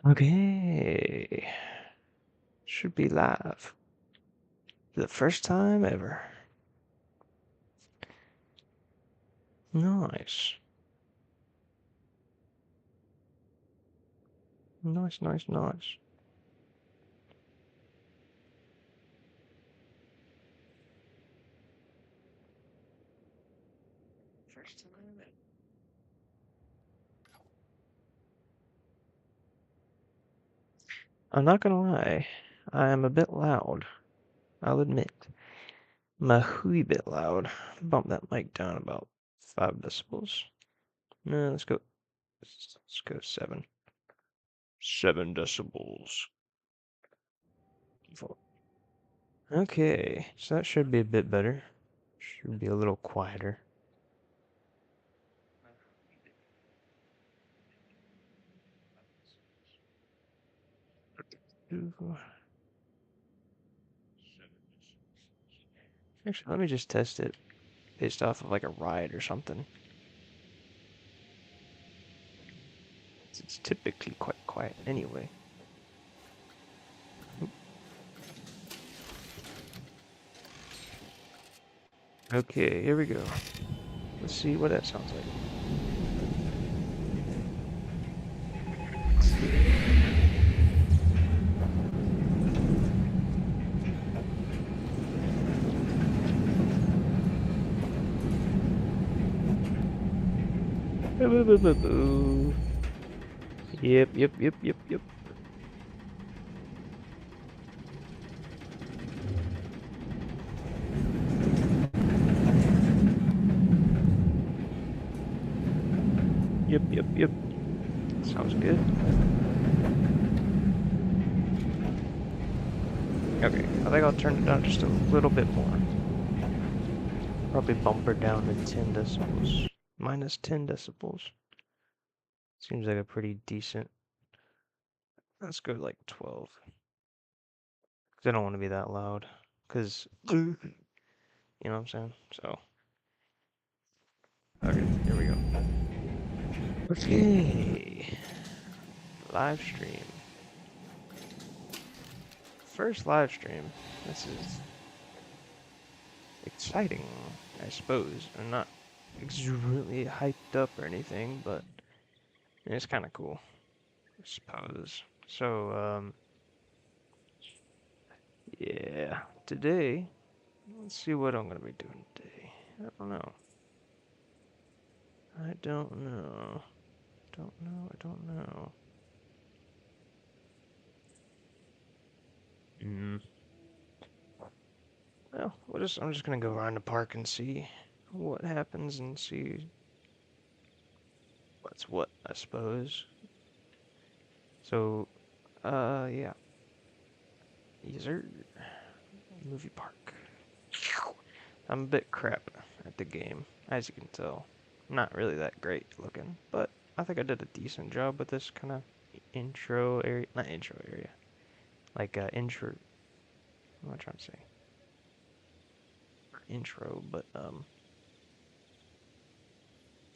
Okay. Should be live. For the first time ever. Nice. Nice, nice, nice. First time ever. I'm not gonna lie. I am a bit loud. I'll admit. I'm a wee bit loud. Bump that mic down about 5 decibels. No, let's go. Let's go 7. 7 decibels. Okay, so that should be a bit better. Should be a little quieter. Actually, let me just test it based off of like a ride or something. It's typically quite quiet anyway. Okay, here we go. Let's see what that sounds like. Yep, yep, yep, yep, yep. Yep, yep, yep. Sounds good. Okay, I think I'll turn it down just a little bit more. Probably bump her down to 10 decibels. Minus 10 decibels. Seems like a pretty decent. Let's go like 12. Because I don't want to be that loud. Because, you know what I'm saying? So, okay, here we go. Okay. Live stream. First live stream. This is exciting, I suppose. I'm not exuberantly hyped up or anything, but it's kind of cool, I suppose. So, yeah, today, let's see what I'm gonna be doing today. I don't know. I don't know. I don't know. Hmm. Well, I'm just gonna go around the park and see what happens and see what's what, I suppose. So, yeah. Yes, sir. Movie park. I'm a bit crap at the game, as you can tell. Not really that great looking, but I think I did a decent job with this kind of intro area. Not intro area. Like, intro. What am I trying to say? Not intro, but,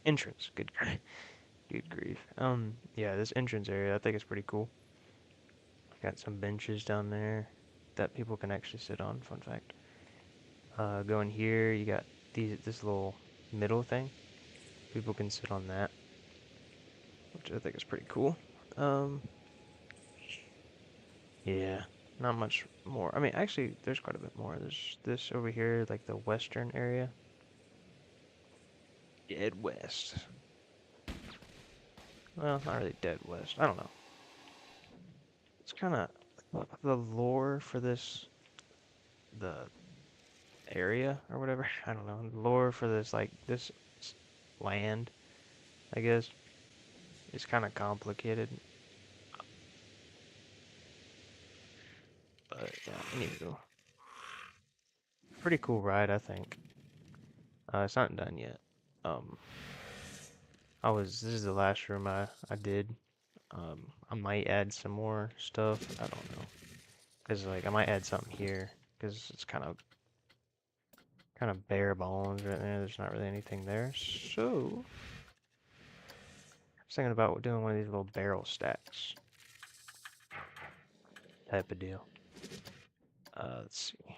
entrance. Good, good grief. Yeah, this entrance area, I think it's pretty cool. Got some benches down there that people can actually sit on, fun fact. Going here, you got this little middle thing. People can sit on that, which I think is pretty cool. Um, yeah, not much more. I mean, actually, there's quite a bit more. There's this over here, like the western area. Dead West. Well, not really Dead West. I don't know. It's kind of the lore for the area or whatever. I don't know. Lore for this, like, this land, I guess, is kind of complicated. But yeah, anywho. Pretty cool ride, I think. It's not done yet. Um, this is the last room I did. I might add some more stuff. I don't know. Cause like I might add something here. Cause it's kind of bare bones right there. There's not really anything there. So, I was thinking about doing one of these little barrel stacks. type of deal. Let's see.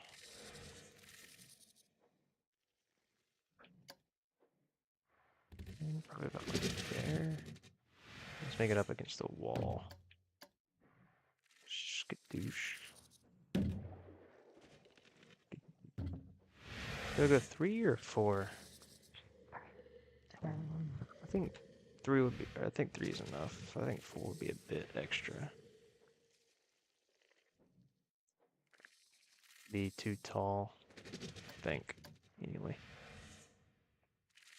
Probably about like there. Let's make it up against the wall. Skadoosh. Do I go 3 or 4? I think 3 would be. I think 3 is enough. I think 4 would be a bit extra. Be too tall. I think. Anyway.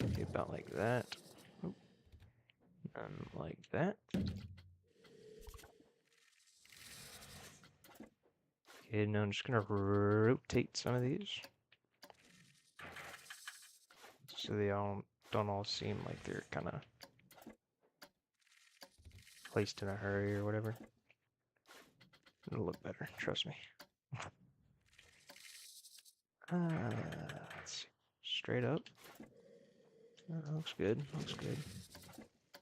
Maybe about like that. Oop. And like that. Okay, now I'm just gonna rotate some of these. So they don't all seem like they're kind of placed in a hurry or whatever. It'll look better, trust me. Let's see. Straight up. Looks good, looks good.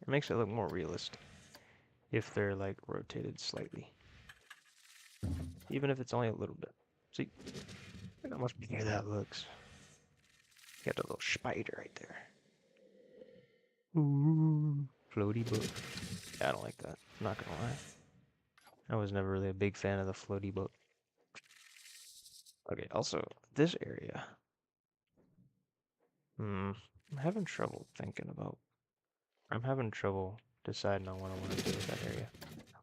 It makes it look more realistic if they're like rotated slightly. Even if it's only a little bit. See? Look how much bigger that looks. Got a little spider right there. Ooh, floaty book. Yeah, I don't like that. I'm not gonna lie. I was never really a big fan of the floaty book. Okay, also, this area. I'm having trouble thinking about. I'm having trouble deciding on what I want to do with that area.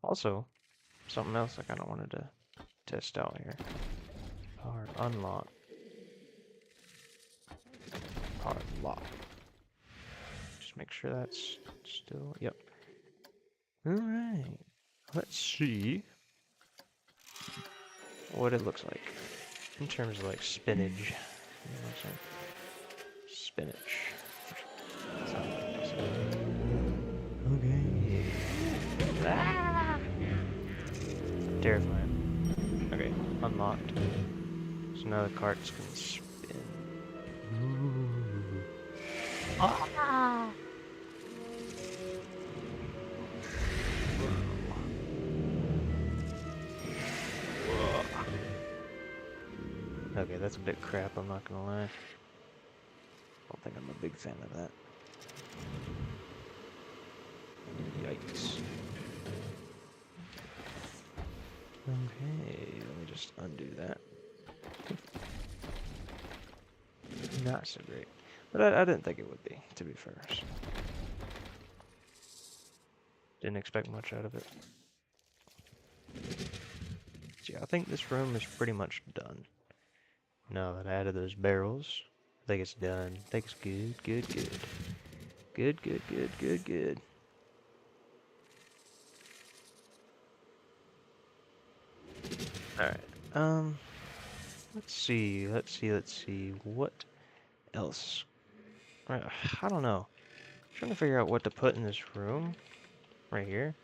Also, something else I kind of wanted to test out here. Power unlock. Power lock. Just make sure that's still. Yep. Alright. Let's see what it looks like in terms of like spinach. You know what I'm saying? Spinach. Okay. Ah! Terrifying. Okay, unlocked. So now the carts can spin. Ooh. Ah! Okay, that's a bit crap, I'm not gonna lie. I don't think I'm a big fan of that. Yikes. Okay, let me just undo that. Not so great. But I didn't think it would be, to be fair. So. Didn't expect much out of it. So yeah, I think this room is pretty much done. Now that I added those barrels, I think it's done. I think it's good, good, good. Good, good, good, good, good. Alright, let's see, what else? I don't know. I'm trying to figure out what to put in this room, right here.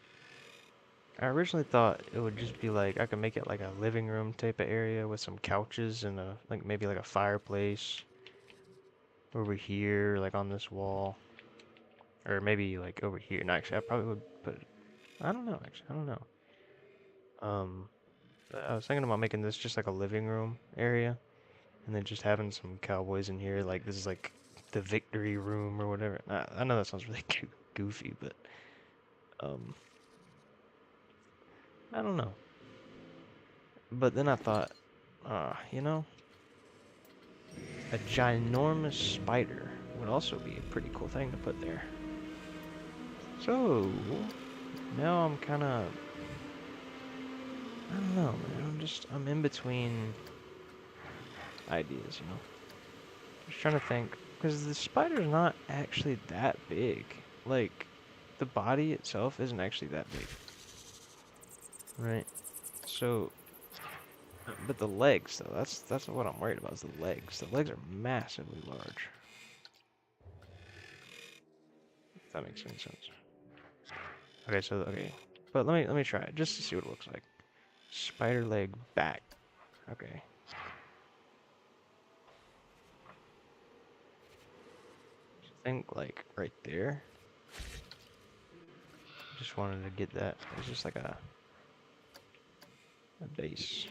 I originally thought it would just be like, I could make it like a living room type of area with some couches and maybe like a fireplace over here, like on this wall. Or maybe like over here. No, actually, I probably would put it, I don't know, actually, I don't know. I was thinking about making this just like a living room area, and then just having some cowboys in here. Like this is like the victory room or whatever. I know that sounds really goofy, but I don't know. But then I thought, you know, a ginormous spider would also be a pretty cool thing to put there. So now I'm kind of, I don't know, man. I'm in between ideas, you know. Just trying to think, because the spider's not actually that big. Like, the body itself isn't actually that big. Right? So, but the legs, though, that's what I'm worried about, is the legs. The legs are massively large. If that makes any sense. Okay, so, okay. But let me try it, just to see what it looks like. Spider leg back. Okay. I think, like, right there. Just wanted to get that. It's just like a A base.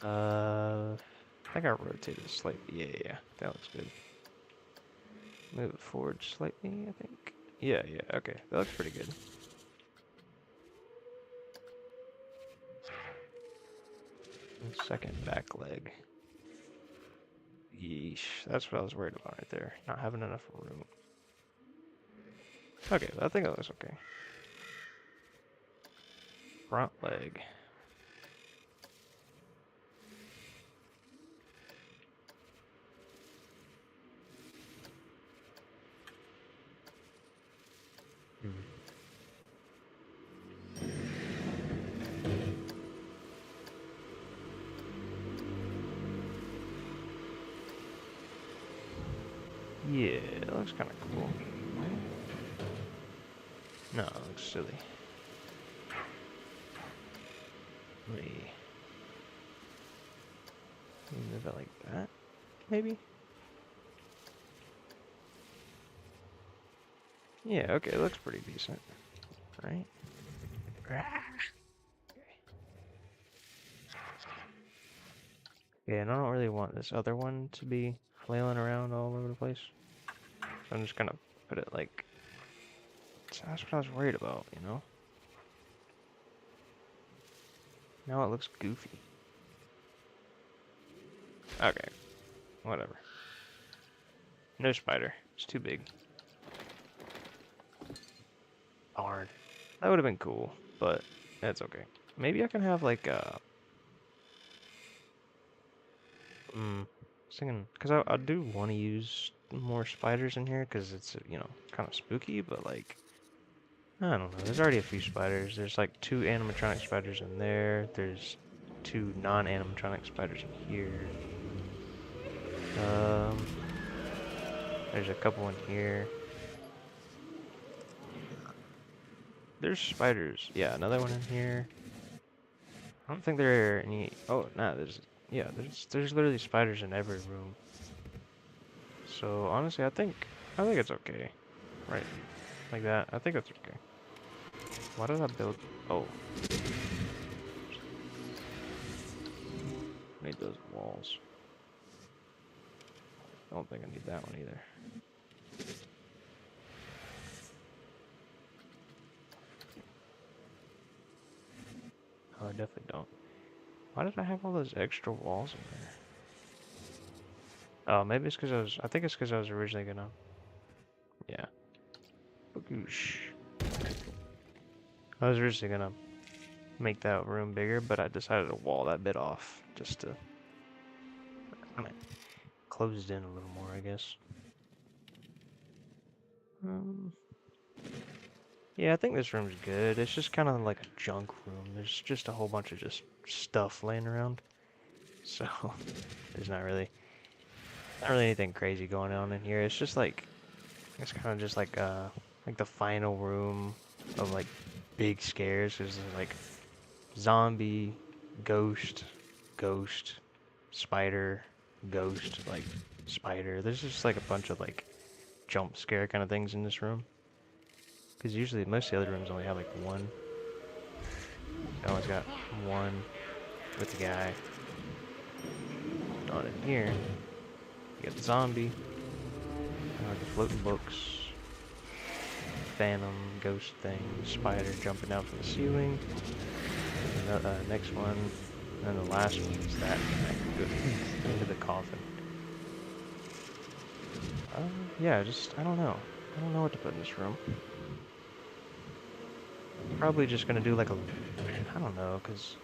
I think I rotated slightly. Yeah, that looks good. Move it forward slightly, I think. Yeah, okay, that looks pretty good. And second back leg. Yeesh, that's what I was worried about right there. Not having enough room. Okay, I think that looks okay. Front leg. Yeah, it looks kind of cool. No, it looks silly. Let me move it like that, maybe? Yeah, okay, it looks pretty decent, right? Yeah, and I don't really want this other one to be flailing around all over the place. So I'm just gonna put it like... That's what I was worried about, you know? Now it looks goofy. Okay, whatever. No spider. It's too big. Darn. That would have been cool, but that's okay. Maybe I can have like a... thinking, because I do want to use more spiders in here, because it's, you know, kind of spooky, but like... I don't know, there's already a few spiders. There's like 2 animatronic spiders in there. There's 2 non-animatronic spiders in here. There's a couple in here. There's spiders. Yeah, another one in here. I don't think there are any... Oh, no, there's... Yeah, there's literally spiders in every room. So, honestly, I think it's okay. Right, like that. I think that's okay. Why did I build... Oh. Need those walls. I don't think I need that one either. Oh, I definitely don't. Why did I have all those extra walls in there? Oh, maybe it's because I think it's because I was originally gonna... Yeah. Bagoosh. I was originally gonna make that room bigger, but I decided to wall that bit off just to kind of close it in a little more, I guess. Yeah, I think this room's good. It's just kind of like a junk room. There's just a whole bunch of just stuff laying around. So, there's not really anything crazy going on in here. It's just like, it's kind of just like the final room of like big scares. There's like zombie, ghost, spider, ghost, like spider. There's just like a bunch of like jump scare kind of things in this room. Because usually most of the other rooms only have like one. I always got one with the guy. Not in here. You got the zombie. The floating books. Phantom, ghost thing, spider jumping out from the ceiling. And the next one. And then the last one is that guy into the coffin. Yeah, I don't know. I don't know what to put in this room. Probably just gonna do like a... I don't know, because...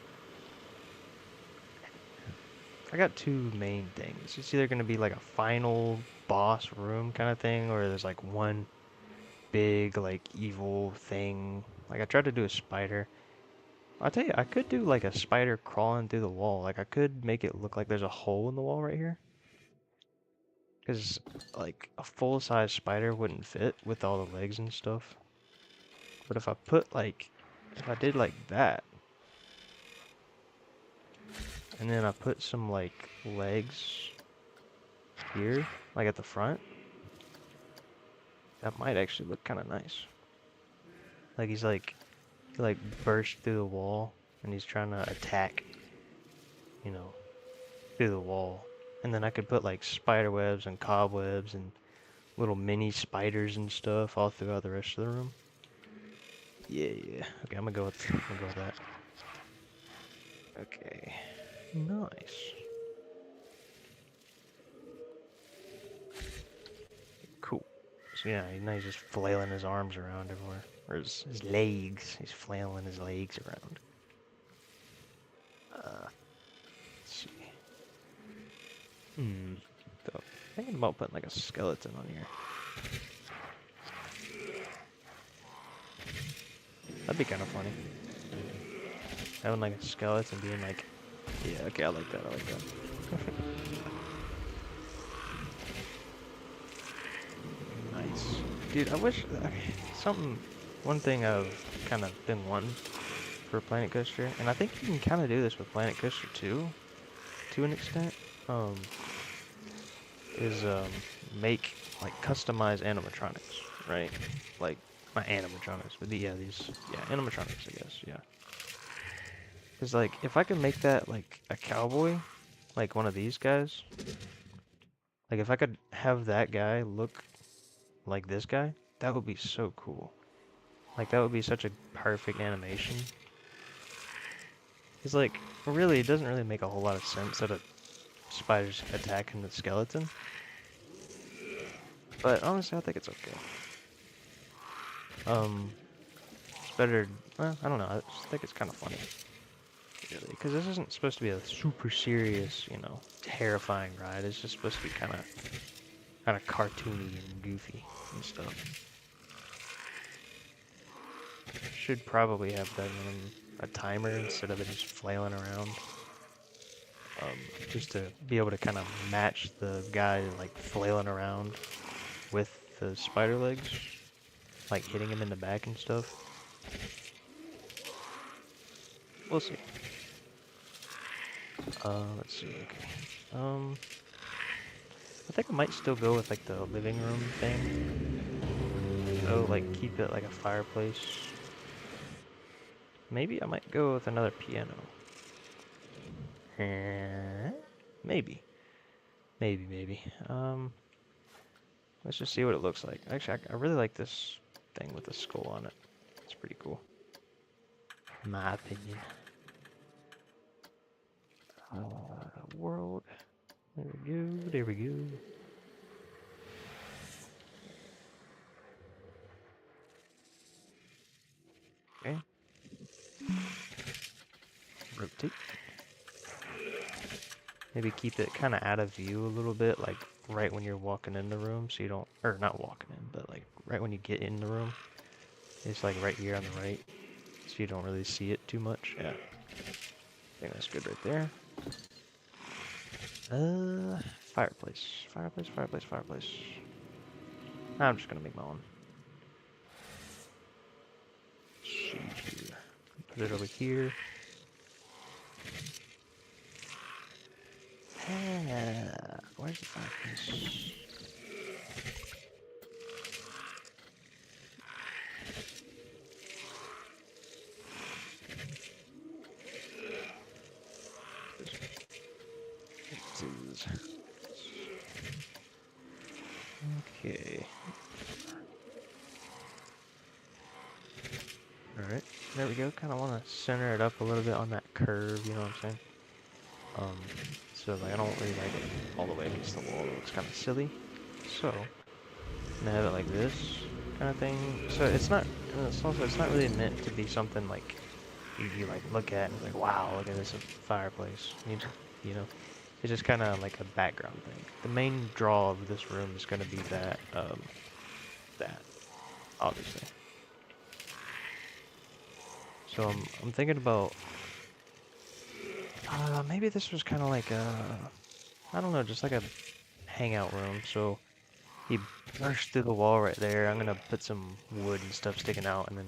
I got 2 main things. It's either gonna be like a final boss room kind of thing, or there's like one big like evil thing. Like I tried to do a spider. I'll tell you, I could do like a spider crawling through the wall. Like I could make it look like there's a hole in the wall right here. Because like a full-size spider wouldn't fit with all the legs and stuff. But if I did like that, and then I put some like legs here, like at the front, that might actually look kind of nice. Like he like burst through the wall and he's trying to attack, you know, through the wall. And then I could put like spider webs and cobwebs and little mini spiders and stuff all throughout the rest of the room. Yeah, yeah. Okay, I'm gonna go with that. Okay. Nice. Cool. So yeah, now he's just flailing his arms around everywhere. Or his legs. He's flailing his legs around. Let's see. So, thinking about putting like a skeleton on here. That'd be kind of funny. Having like a skeleton being like, yeah, okay, I like that, I like that. Nice. Dude, I wish, one thing I've kind of been wanting for Planet Coaster, and I think you can kind of do this with Planet Coaster 2, to an extent, is make, like, customized animatronics, right? Like, not animatronics, but animatronics, I guess, yeah. Because, like, if I could make that, like, a cowboy, like one of these guys, like, if I could have that guy look like this guy, that would be so cool. Like, that would be such a perfect animation. It's like, really, it doesn't really make a whole lot of sense that a spider's attacking the skeleton. But honestly, I think it's okay. It's better, well, I don't know, I just think it's kind of funny. Really, because this isn't supposed to be a super serious, you know, terrifying ride. It's just supposed to be kind of cartoony and goofy and stuff. Should probably have done a timer instead of it just flailing around. Just to be able to kind of match the guy like flailing around with the spider legs, like hitting him in the back and stuff. We'll see. Let's see. Okay. I think I might still go with like the living room thing. Oh, like keep it like a fireplace. Maybe I might go with another piano. Maybe. Maybe. Let's just see what it looks like. Actually, I really like this thing with the skull on it. It's pretty cool. In my opinion. World. There we go. There we go. Okay. Rotate. Maybe keep it kind of out of view a little bit, like right when you're walking in the room, so you don't, or not walking in, but like right when you get in the room. It's like right here on the right, so you don't really see it too much. Yeah. I think that's good right there. Fireplace. Fireplace. I'm just gonna make my own. Put it over here. Where's the fireplace? Okay. Alright, there we go. Kind of want to center it up a little bit on that curve, you know what I'm saying? So like I don't really like it all the way against the wall. It looks kind of silly. So I'm gonna have it like this kind of thing. So it's not really meant to be something like you like look at and like, wow, look at this fireplace. You know, it's just kind of like a background thing. The main draw of this room is gonna be that obviously. So I'm thinking about maybe this was kind of like I don't know, just like a hangout room. So he burst through the wall right there. I'm gonna put some wood and stuff sticking out, and then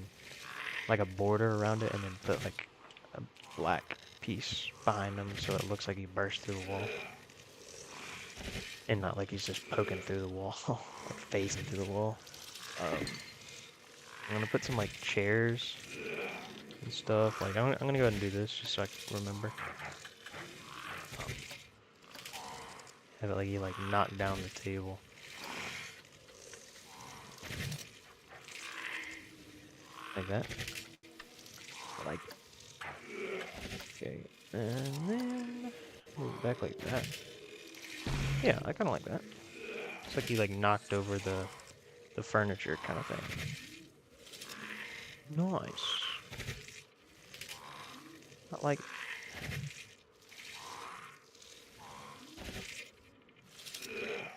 like a border around it, and then put like a black piece behind him so it looks like he burst through the wall, and not like he's just poking through the wall, like phasing through the wall. I'm gonna put some like chairs and stuff. Like I'm gonna go ahead and do this just so I can remember. Have it like you like knock down the table. Like that. I like it. Okay, and then move it back like that. Yeah, I kind of like that. It's like you like knocked over the furniture kind of thing. Nice. I like it.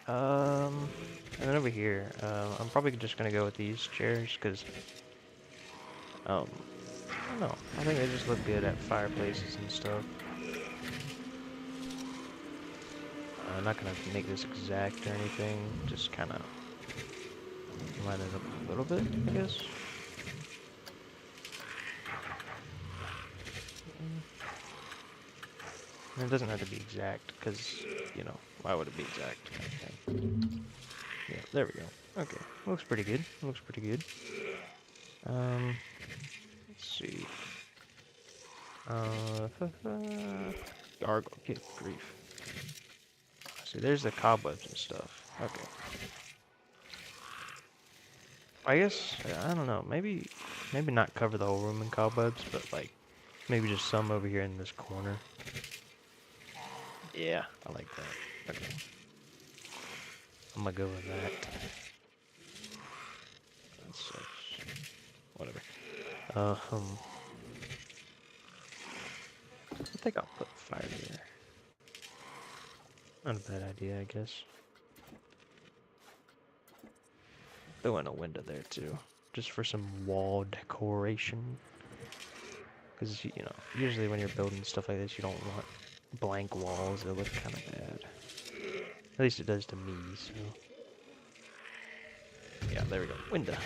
And then over here, I'm probably just gonna go with these chairs because, I don't know. I think they just look good at fireplaces and stuff. I'm not gonna make this exact or anything. Just kind of line it up a little bit, I guess. And it doesn't have to be exact because, you know, why would it be exact? Okay. Yeah, there we go. Okay, looks pretty good. Looks pretty good. Let's see. Gargle, good grief. See, there's the cobwebs and stuff. Okay. I guess, I don't know, maybe not cover the whole room in cobwebs, but like, maybe just some over here in this corner. Yeah, I like that. Okay. I'm gonna go with that. That's such... whatever. I think I'll put fire here. Not a bad idea, I guess. Throw in a window there too, just for some wall decoration. Because, you know, usually when you're building stuff like this, you don't want blank walls. They look kind of bad. At least it does to me, so... yeah, there we go. Window.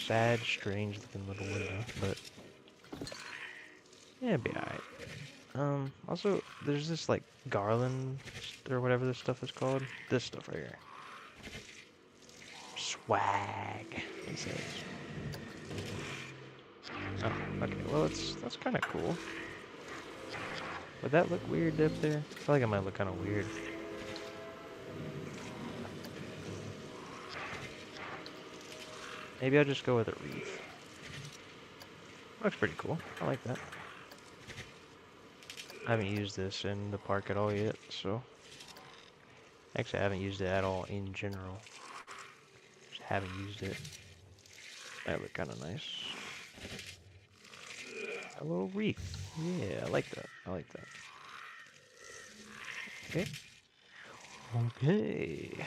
Sad, strange looking little window, but... yeah, it'd be alright. Also, there's this, like, garland, or whatever this stuff is called. This stuff right here. Swag, it says. Oh, okay, well, that's kind of cool. Would that look weird up there? I feel like it might look kind of weird. Maybe I'll just go with a wreath. Looks pretty cool. I like that. I haven't used this in the park at all yet, so... actually, I haven't used it at all in general. Just haven't used it. That would look kind of nice. A little wreath. Yeah, I like that. I like that. Okay. Okay.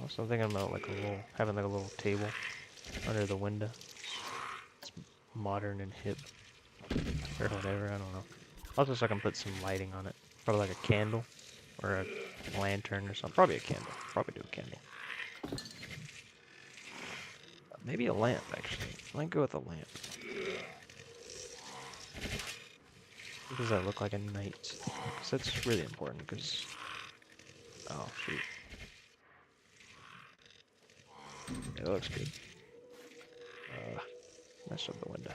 Also thinking about like a little, having like a little table under the window. It's modern and hip. Or whatever, I don't know. Also so I can put some lighting on it. Probably like a candle. Or a lantern or something. Probably a candle. Probably do a candle. Maybe a lamp, actually. I might go with a lamp. What does that look like at night? Because that's really important, because... oh, shoot. Yeah, that looks good. Mess up the window.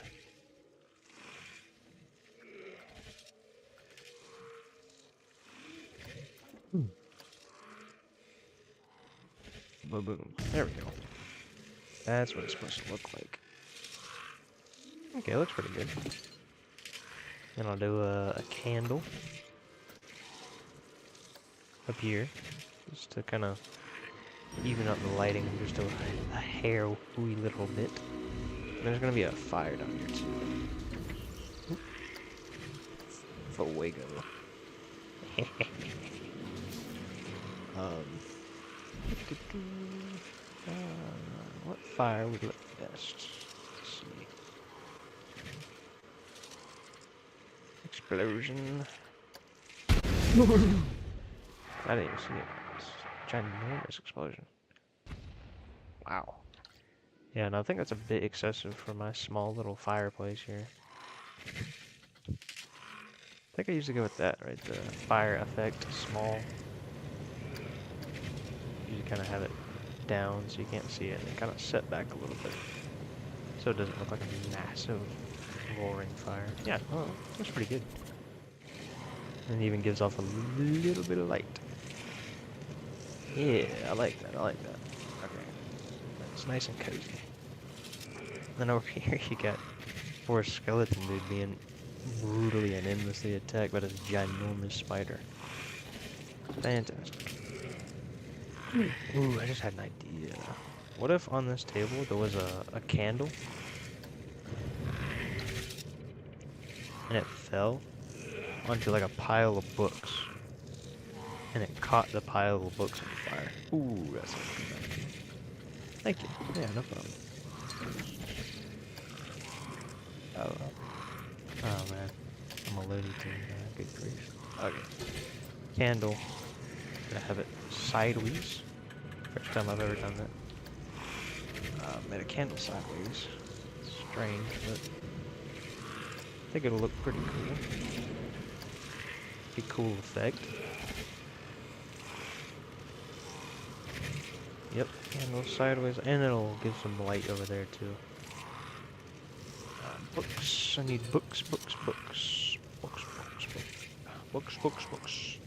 Boom, boom. There we go. That's what it's supposed to look like. Okay, looks pretty good. Then I'll do a candle up here, just to kind of even up the lighting just a hair wee little bit. And there's gonna be a fire down here too. Fuego. What fire would look best? Let's see. Explosion. I didn't even see it. It's a ginormous explosion. Wow. Yeah, and I think that's a bit excessive for my small little fireplace here. I think I usually go with that, right? The fire effect, small. You kind of have it down so you can't see it, and it kind of set back a little bit. so it doesn't look like a massive roaring fire. Yeah, well, that's pretty good. And it even gives off a little bit of light. Yeah, I like that, I like that. Okay, that's nice and cozy. Then over here you got poor skeleton dude being brutally and endlessly attacked by this ginormous spider. Fantastic. Ooh, I just had an idea. What if on this table there was a candle and it fell onto like a pile of books and it caught the pile of books on fire? Ooh, that sounds good. Thank you. Yeah, no problem. Oh man, I'm a Looney Tune guy. Good grief. Okay. Candle. Gonna have it sideways. First time I've ever done that. Made a candle sideways. Strange, but I think it'll look pretty cool. Be cool effect. Yep, candle sideways, and it'll give some light over there too. Books. I need books, books, books. Books, books, books. Books, books, books.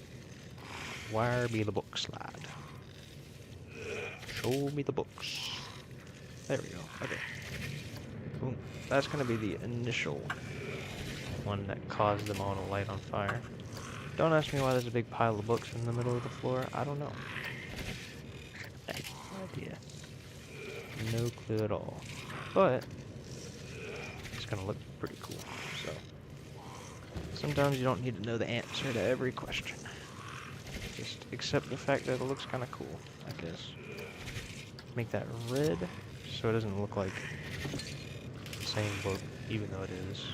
Where be the books, lad? Show me the books. There we go. Okay. Boom. That's gonna be the initial one that caused them all to light on fire. Don't ask me why there's a big pile of books in the middle of the floor. I don't know. I have no idea. No clue at all. But it's gonna look pretty cool. So sometimes you don't need to know the answer to every question. Just accept the fact that it looks kind of cool, I guess. Make that red so it doesn't look like the same book, even though it is.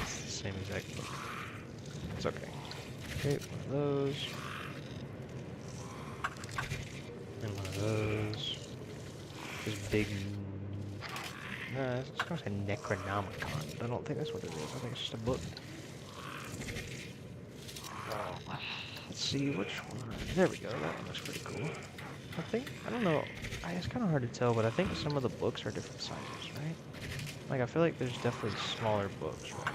It's the same exact book. It's okay. Okay, one of those. And one of those. This big... it's gonna say Necronomicon, but I don't think that's what it is. I think it's just a book. Let's see which one. There we go. That one looks pretty cool. I don't know. It's kind of hard to tell, but I think some of the books are different sizes, right? Like, I feel like there's definitely smaller books, right?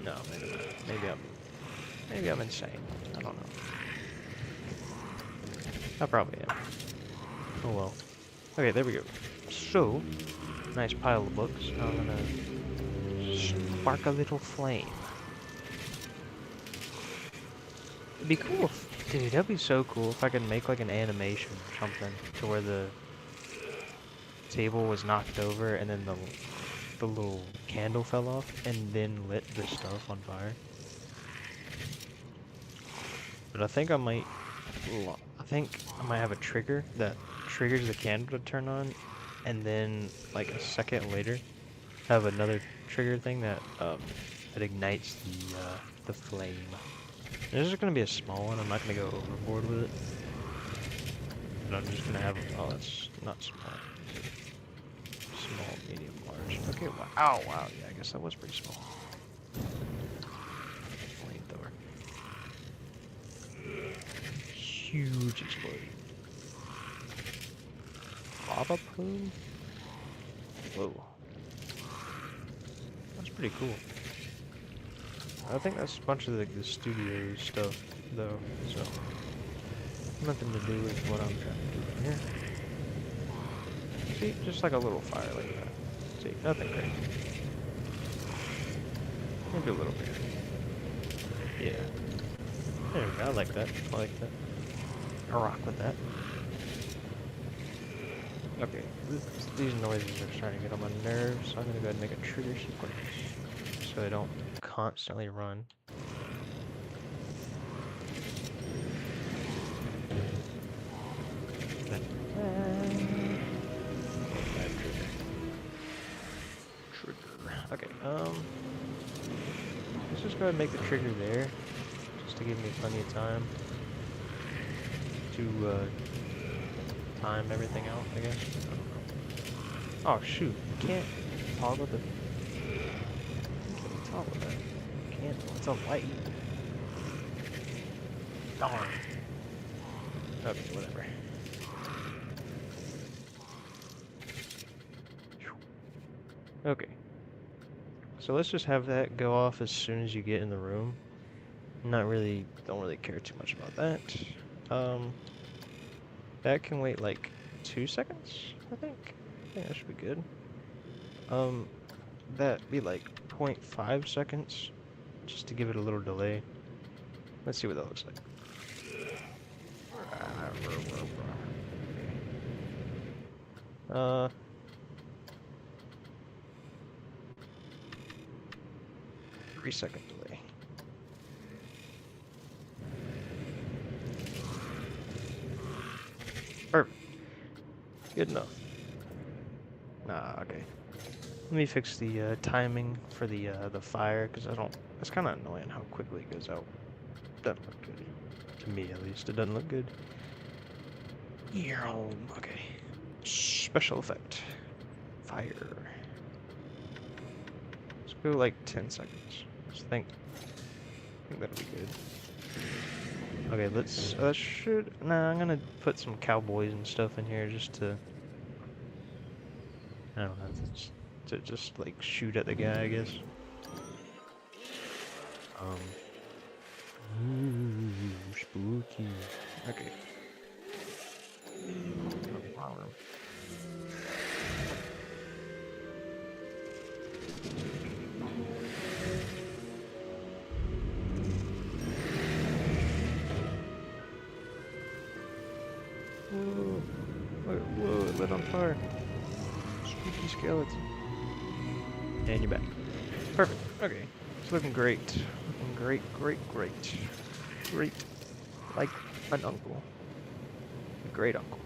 No, maybe not. Maybe I'm insane. I don't know. I probably am. Oh well. Okay, there we go. So, nice pile of books. Now I'm gonna spark a little flame. It'd be cool if, dude, that'd be so cool if I could make like an animation or something to where the table was knocked over and then the little candle fell off and then lit the stuff on fire. But I think I might have a trigger that triggers the candle to turn on, and then like a second later have another trigger thing that ignites the flame. This is gonna be a small one. I'm not gonna go overboard with it. But I'm just gonna have. Oh, that's not small. Small, medium, large. Okay. Wow. Oh, wow. Yeah, I guess that was pretty small. Flamethrower. Huge explosion. Lava plume. Whoa. That's pretty cool. I think that's a bunch of the studio stuff, though, so nothing to do with what I'm trying to do here. See, just like a little fire like that. See, nothing great. Maybe a little bit. Yeah. There we go, I like that. I like that. I rock with that. Okay, these noises are starting to get on my nerves, so I'm gonna go ahead and make a trigger sequence so I don't constantly run. Trigger. Okay, let's just go ahead and make the trigger there, just to give me plenty of time to time everything out, I guess. I don't know. Oh shoot, you can't toggle the... Toggle that. Can't. It's a light. Darn. Okay, whatever. Okay. So let's just have that go off as soon as you get in the room. Not really, don't really care too much about that. Um, that can wait like 2 seconds, I think. I think that should be good. Um, that be like 0.5 seconds, just to give it a little delay. Let's see what that looks like. Uh, 3 second delay. Perfect. Good enough. Nah, okay. Let me fix the timing for the fire, because I don't. It's kind of annoying how quickly it goes out. Doesn't look good. To me, at least, it doesn't look good. Okay. Special effect. Fire. Let's go like 10 seconds. I think that'll be good. Okay, let's, nah, I'm gonna put some cowboys and stuff in here just to, I don't know, to just like shoot at the guy, I guess. Ooh, spooky. Okay. Whoa, whoa, it lit on fire. Spooky skeleton. And you're back. Perfect. Okay. It's looking great. Looking great, great, great. Great. Like an uncle. A great uncle.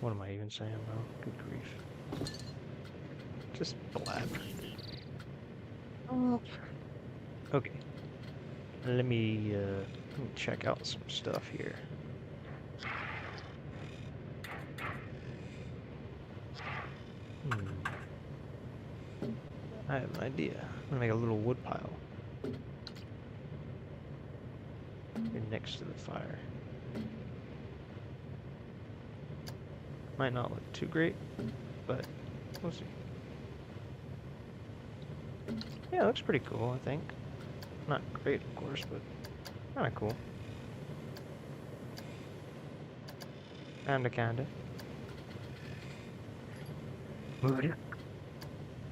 What am I even saying, bro? Good grief. Just blab. Oh. Okay. Let me check out some stuff here. Hmm. I have an idea. I'm gonna make a little wood pile. Here next to the fire. Might not look too great, but we'll see. Yeah, it looks pretty cool, I think. Not great, of course, but kinda cool. Kinda. Move it.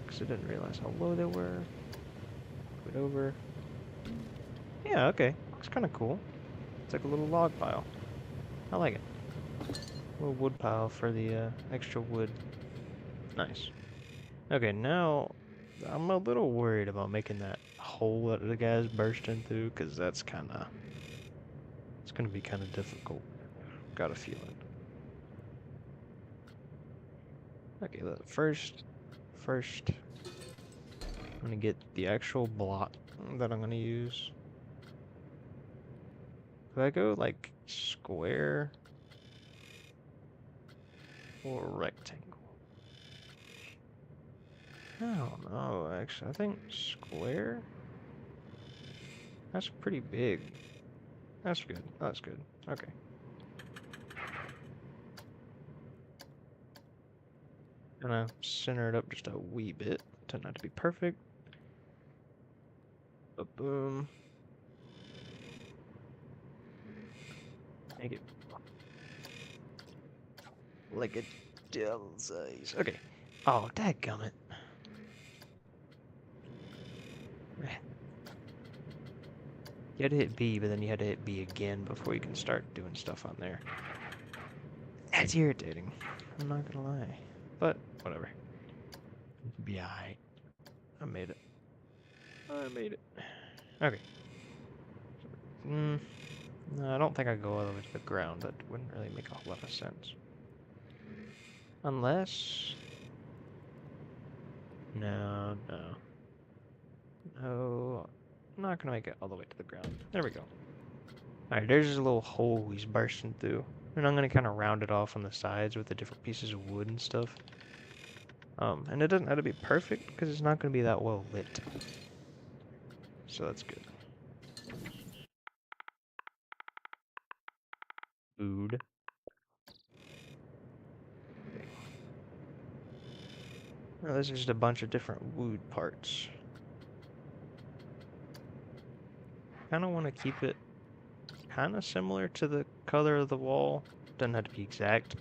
Because I didn't realize how low they were. Move it over. Yeah, okay. Looks kinda cool. It's like a little log pile. I like it. A little wood pile for the extra wood. Nice. Okay, now I'm a little worried about making that hole that the guy's bursting through, because that's it's gonna be kind of difficult. Got a feeling. Okay, first, I'm gonna get the actual block that I'm gonna use. Could I go like square or rectangle? I don't know, actually. I think square? That's pretty big. That's good. That's good. Okay. Gonna center it up just a wee bit. Turn not to be perfect. But boom. Make it like a devil's eyes. Okay. Oh, dadgummit. You had to hit B, but then you had to hit B again before you can start doing stuff on there. That's irritating. I'm not gonna lie. But, whatever. Be alright. I made it. I made it. Okay. No, I don't think I go all the way to the ground. That wouldn't really make a whole lot of sense. Unless... No. No. I'm not gonna make it all the way to the ground. There we go. Alright, there's this little hole he's bursting through. And I'm gonna kind of round it off on the sides with the different pieces of wood and stuff. And it doesn't have to be perfect, because it's not gonna be that well lit. So that's good. Food. Now, this is just a bunch of different wood parts. Kind of want to keep it kind of similar to the color of the wall. Doesn't have to be exact.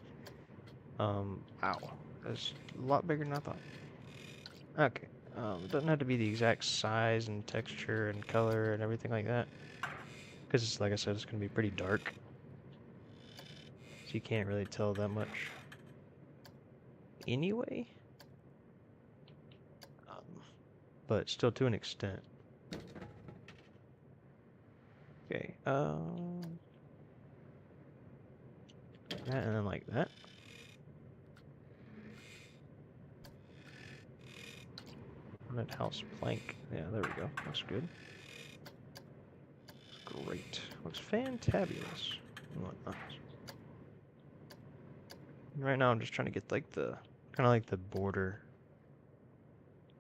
Ow. That's a lot bigger than I thought. Okay. It doesn't have to be the exact size and texture and color and everything like that. Because, like I said, it's going to be pretty dark. So you can't really tell that much. Anyway. But still to an extent. Okay, that and then like that. Haunted house plank. Yeah, there we go. Looks good. Looks great. Looks fantabulous. And whatnot. Right now I'm just trying to get like the, kind of like the border.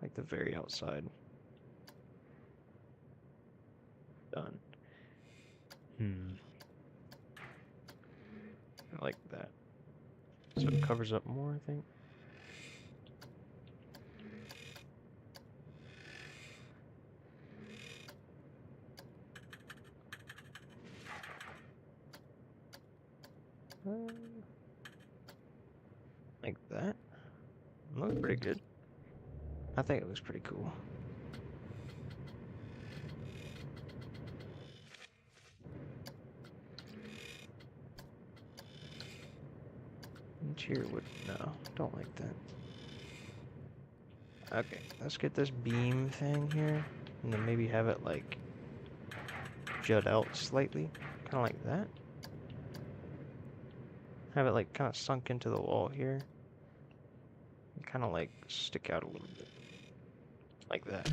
Like the very outside. Done. I like that. So it covers up more, I think. Like that. Looks pretty good. I think it looks pretty cool. Interior wood. No, don't like that. Okay, let's get this beam thing here, and then maybe have it like jut out slightly, kind of like that. Have it like kind of sunk into the wall here, and kind of like stick out a little bit, like that.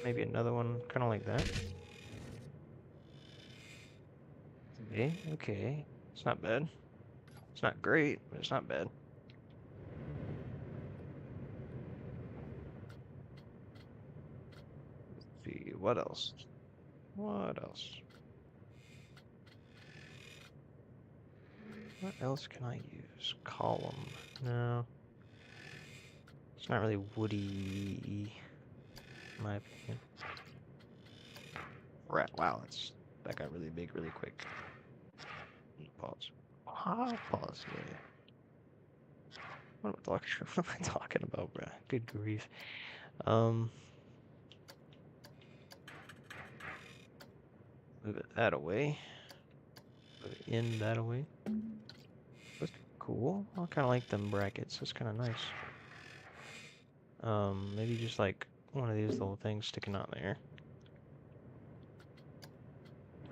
Maybe another one, kind of like that. Okay, okay, it's not bad. It's not great, but it's not bad. Let's see, what else? What else? What else can I use? Column. No. It's not really woody, in my opinion. Right, wow, that got really big really quick. Pause. Pause, yeah. What am I talking, what am I talking about, bruh? Good grief. Move it that away. Move it in that away. That's cool. I kind of like them brackets. That's kind of nice. Maybe just like one of these little things sticking out there.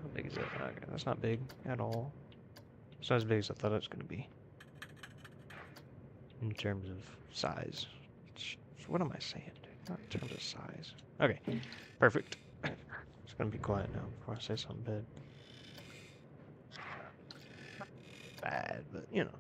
How big is it? Okay, that's not big at all. It's not as big as I thought it was going to be. In terms of size. What am I saying, dude? Not in terms of size. Okay, perfect. It's going to be quiet now before I say something bad. Bad, but you know.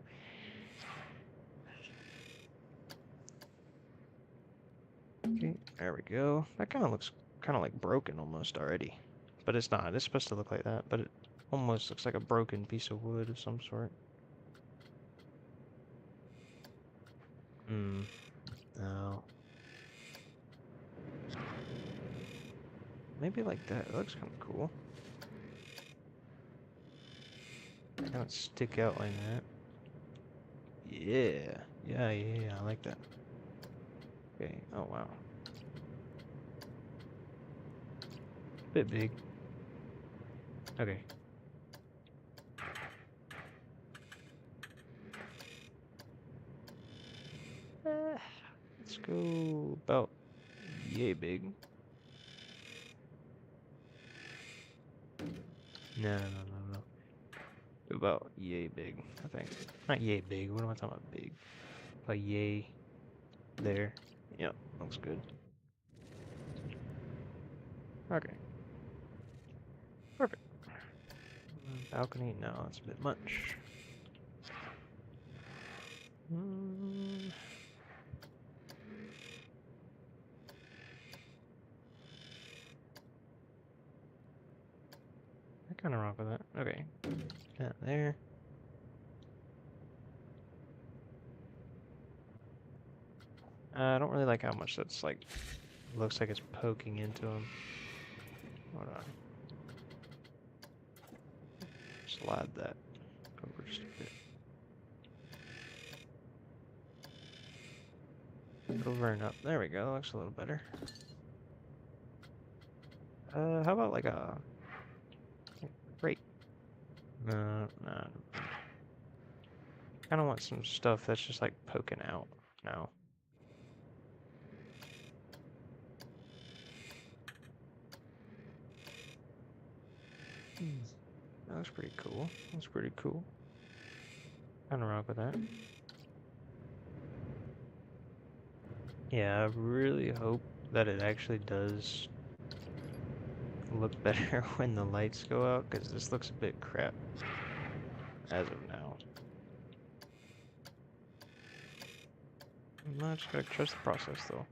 Okay, there we go. That kind of looks kind of like broken almost already. But it's not. It's supposed to look like that, but it almost looks like a broken piece of wood of some sort. No. Maybe like that. It looks kind of cool. Kind of stick out like that. Yeah. Yeah, I like that. Okay. Oh, wow. Bit big. Okay. Let's go about yay big. No. About yay big, I think. Not yay big. What am I talking about? Big. About yay there. Yep, looks good. Okay. Perfect. Balcony? No, that's a bit much. I kind of rock with that. Okay. That there. I don't really like how much that's like, looks like it's poking into him. Hold on. Slide that over just a bit. Over and up. There we go. Looks a little better. How about like a crate? No. Kind of want some stuff that's just like poking out now. That looks pretty cool. That's pretty cool. Kind of rock with that. Yeah, I really hope that it actually does look better when the lights go out, because this looks a bit crap as of now. I'm just gotta trust the process, though.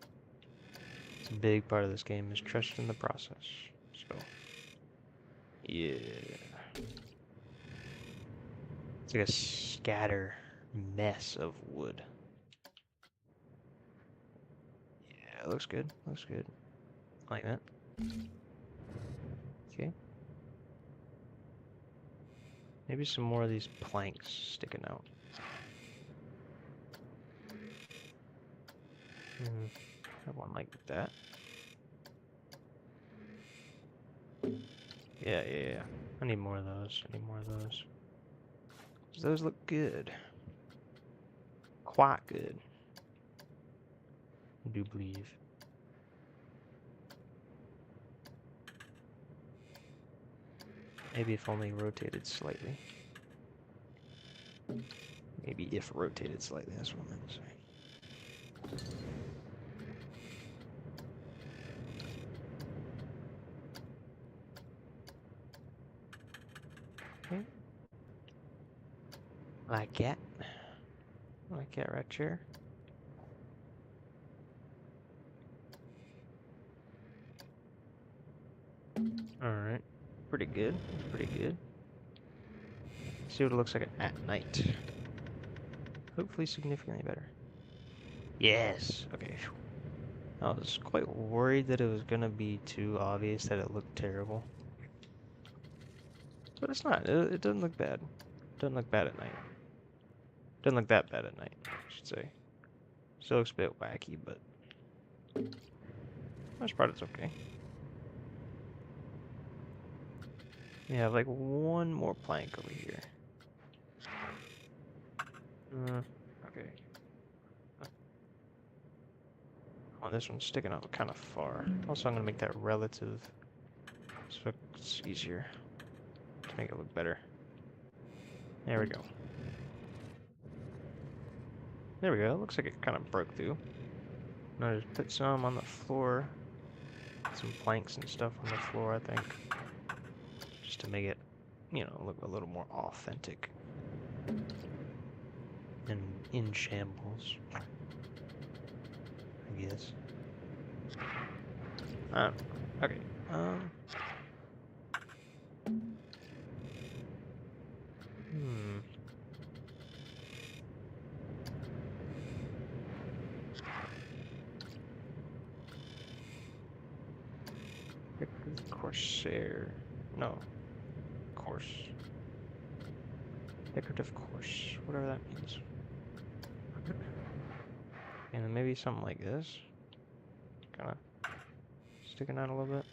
It's a big part of this game, is trusting the process. So, yeah. It's like a scatter mess of wood. Yeah, it looks good. Looks good. Like that. Okay. Maybe some more of these planks sticking out. Have one like that. Yeah. I need more of those. Those look good. Quite good. I do believe. Maybe if only rotated slightly. Maybe if rotated slightly, that's what I meant to say. Okay. Like that. Like that right here. Alright. Pretty good. Pretty good. See what it looks like at night. Hopefully significantly better. Yes! Okay. I was quite worried that it was gonna be too obvious that it looked terrible. But it's not. It doesn't look bad. It doesn't look bad at night. Doesn't look that bad at night, I should say. Still looks a bit wacky, but most part it's okay. We have like one more plank over here. Okay. Oh, this one's sticking out kind of far. Also, I'm gonna make that relative so it's easier to make it look better. There we go. There we go. It looks like it kind of broke through. Now just put some on the floor. Some planks and stuff on the floor, I think. Just to make it, you know, look a little more authentic. And in shambles. I guess. Okay. Corsair. No. Course. Decorative course. Whatever that means. And then maybe something like this. Kind of sticking out a little bit.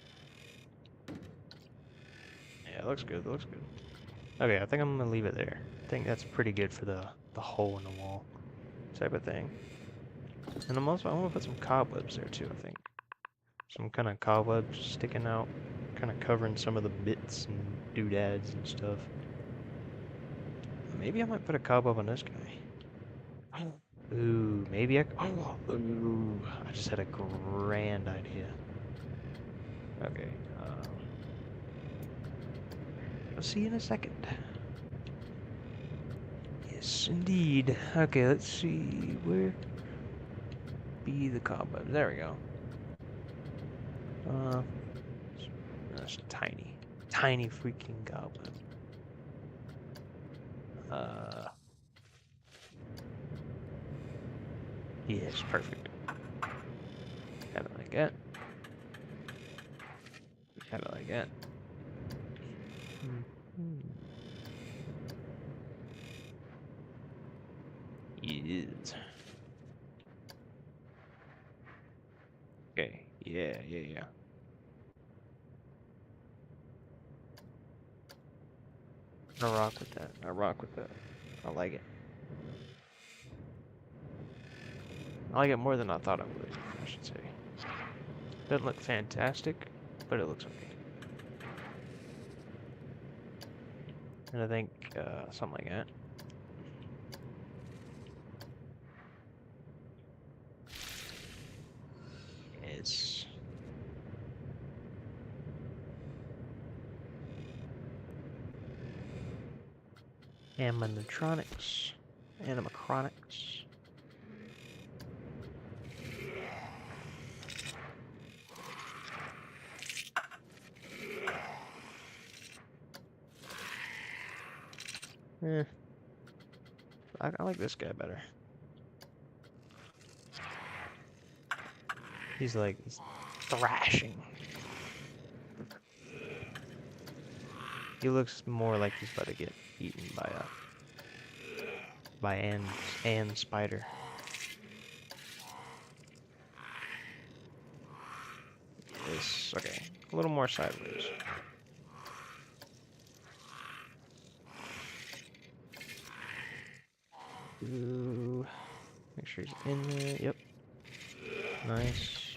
Yeah, it looks good. It looks good. Okay, I think I'm gonna leave it there. I think that's pretty good for the hole in the wall type of thing. And I want to put some cobwebs there too, I think. Some kind of cobwebs sticking out, kind of covering some of the bits and doodads and stuff. Maybe I might put a cobweb on this guy. Ooh, maybe I... Ooh, I just had a grand idea. Okay, I'll see you in a second. Yes, indeed. Okay, let's see, where be the cobweb. There we go. That's tiny. Tiny freaking cobweb. Yes, perfect. like that. Have it like that. Yes. Okay. Yeah. I rock with that. I rock with that. I like it. I like it more than I thought I would, I should say. Doesn't look fantastic, but it looks okay. And I think something like that. It's animatronics, animacronics. Eh, I like this guy better. He's thrashing. He looks more like he's about to get eaten by Ann Spider. Yes, okay. A little more sideways. Ooh. Make sure he's in there. Yep. Nice.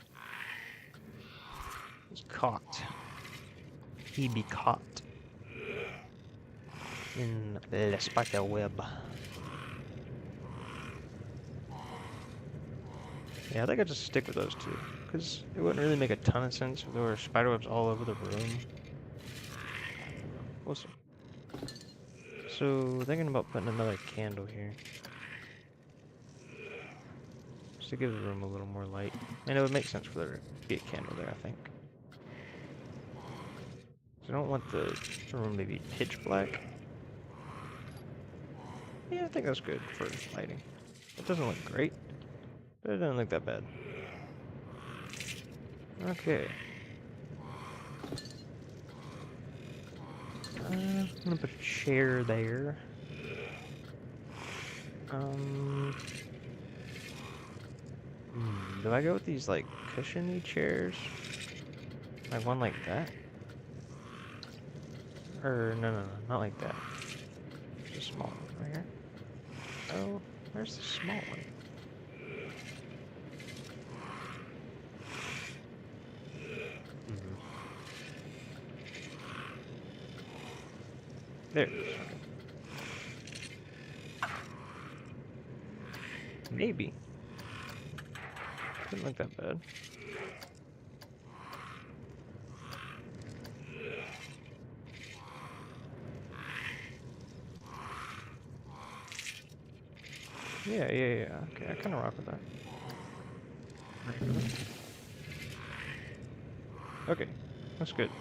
He's caught. He be caught in the spider web. Yeah, I think I'd just stick with those two, because it wouldn't really make a ton of sense if there were spider webs all over the room. We'll see. So, thinking about putting another candle here. Just to give the room a little more light. And it would make sense for there to be a candle there, I think. I don't want the room to be pitch black. Yeah, I think that's good for lighting. It doesn't look great, but it doesn't look that bad. Okay. I'm gonna put a chair there. Do I go with these, like, cushiony chairs? Like one like that? Or, no, not like that. Just a small one right here. Oh, where's the small one? There it is. Maybe. Didn't look that bad. Yeah. Okay, I kind of rock with that. Okay, that's good.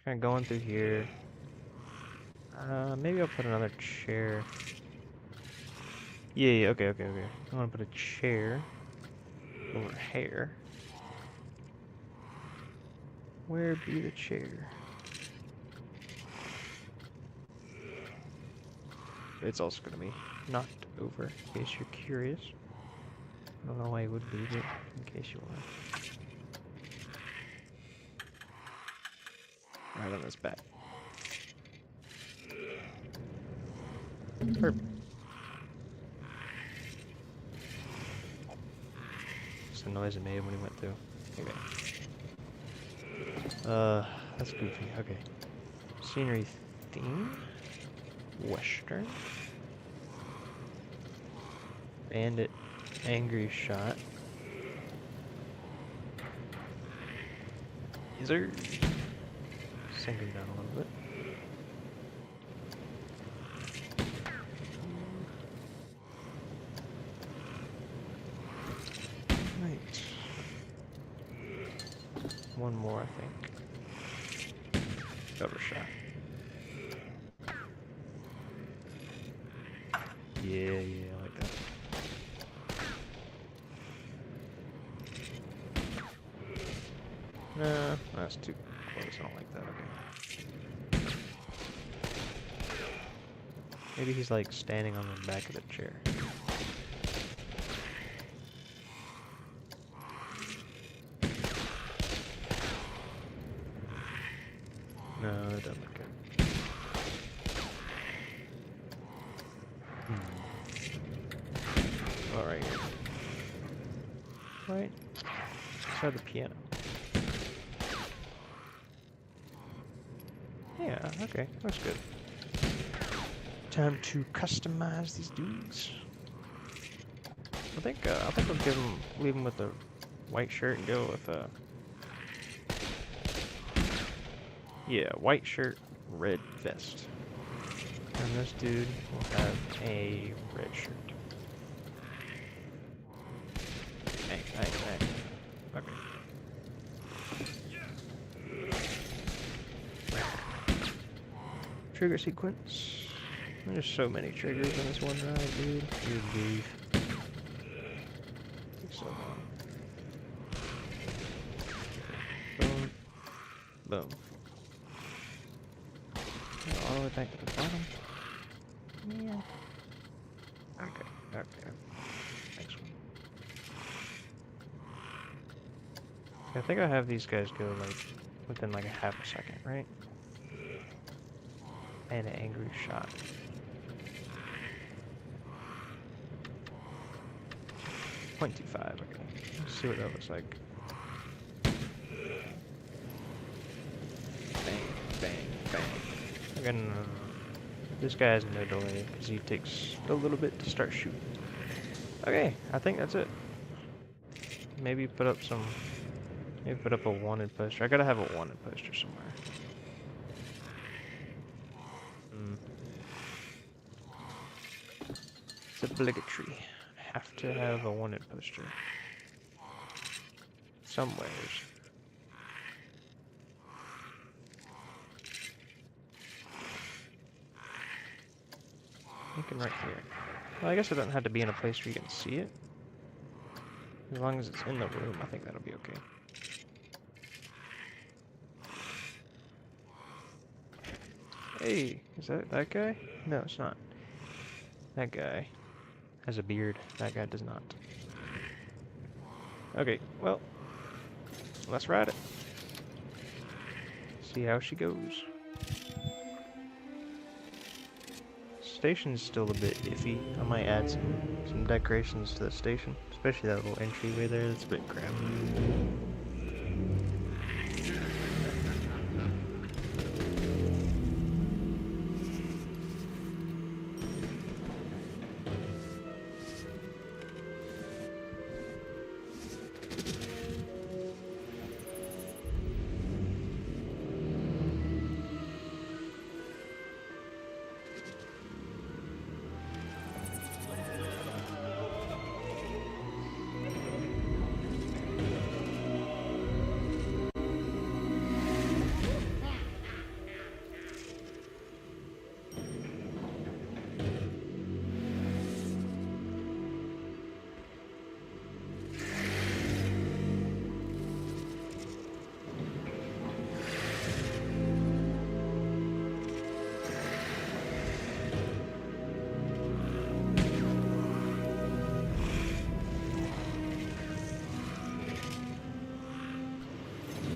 Kind of going through here. Maybe I'll put another chair. Yeah, okay. I want to put a chair over here. Where be the chair? It's also going to be knocked over, in case you're curious. I don't know why it would be, but in case you are. Right on his back. Perfect. Just the noise it made when he went through. Okay. That's goofy. Okay. Scenery theme. Western. Bandit. Angry shot. Is sink him down a little bit. Right. One more, I think. Cover shot. Yeah, I like that. that's too close. I don't like that. Okay. Maybe he's like standing on the back of the chair. No, that doesn't look good. Alright. Right. Inside the piano. Yeah, okay. Looks good. Time to customize these dudes. I think we'll leave him with the white shirt and go with yeah, white shirt, red vest. And this dude will have a red shirt. Bang, bang, bang. Okay. Trigger sequence. There's so many triggers on this one ride, dude. Good grief. Takes so long. Boom. Boom. Go all the way back to the bottom. Yeah. Okay. Next one. I think I have these guys go like within like a half a second, right? And an angry shot. 0.25, okay. Let's see what that looks like. Bang, bang, bang. Again, this guy has no delay because he takes a little bit to start shooting. Okay, I think that's it. Maybe put up a wanted poster. I gotta have a wanted poster somewhere. It's obligatory. I have to have a wanted poster. Somewhere. Thinking right here. Well, I guess it doesn't have to be in a place where you can see it. As long as it's in the room, I think that'll be okay. Hey, is that guy? No, it's not. That guy has a beard. That guy does not. Okay, well, let's ride it. See how she goes. Station's still a bit iffy. I might add some decorations to the station, especially that little entryway there. That's a bit crappy.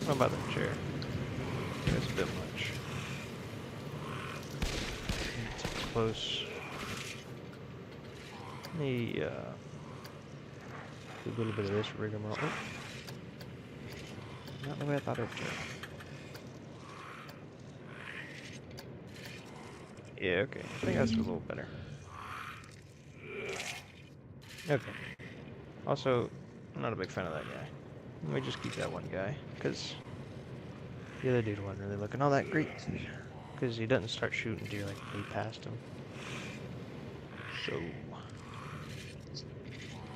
What about the chair? That's a bit much. Too close. Let me do a little bit of this rigmarole. Oh. Not the way I thought it would go. Yeah, okay. I think that's a little better. Okay. Also, I'm not a big fan of that guy. Let me just keep that one guy, because the other dude wasn't really looking all that great. Because he doesn't start shooting until like way past him. So,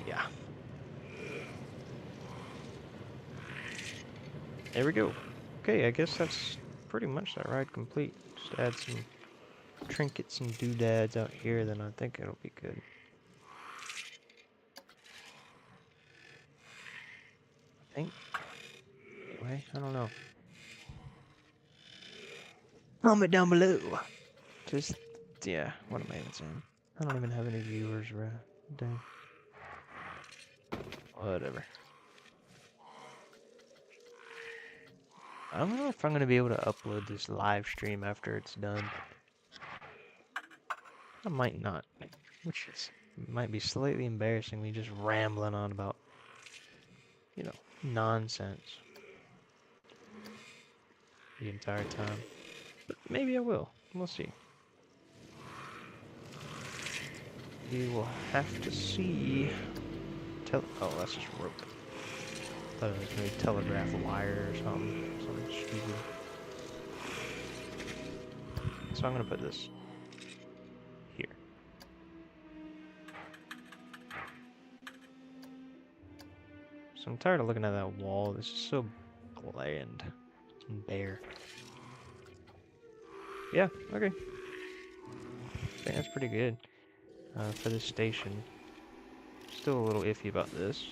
yeah. There we go. Okay, I guess that's pretty much that ride complete. Just add some trinkets and doodads out here, then I think it'll be good. I think. Anyway, I don't know. Comment down below. Just, yeah, what am I even saying? I don't even have any viewers, bro. Dang. Whatever. I don't know if I'm gonna be able to upload this live stream after it's done. I might not, which is might be slightly embarrassing. Me just rambling on about, you know, nonsense the entire time. But maybe I will. We'll see. You will have to see. Oh, that's just rope. Thought it was maybe telegraph wire or something. Something stupid. So I'm gonna put this here. So I'm tired of looking at that wall. This is so bland and bare. Yeah, okay. I think that's pretty good for this station. Still a little iffy about this.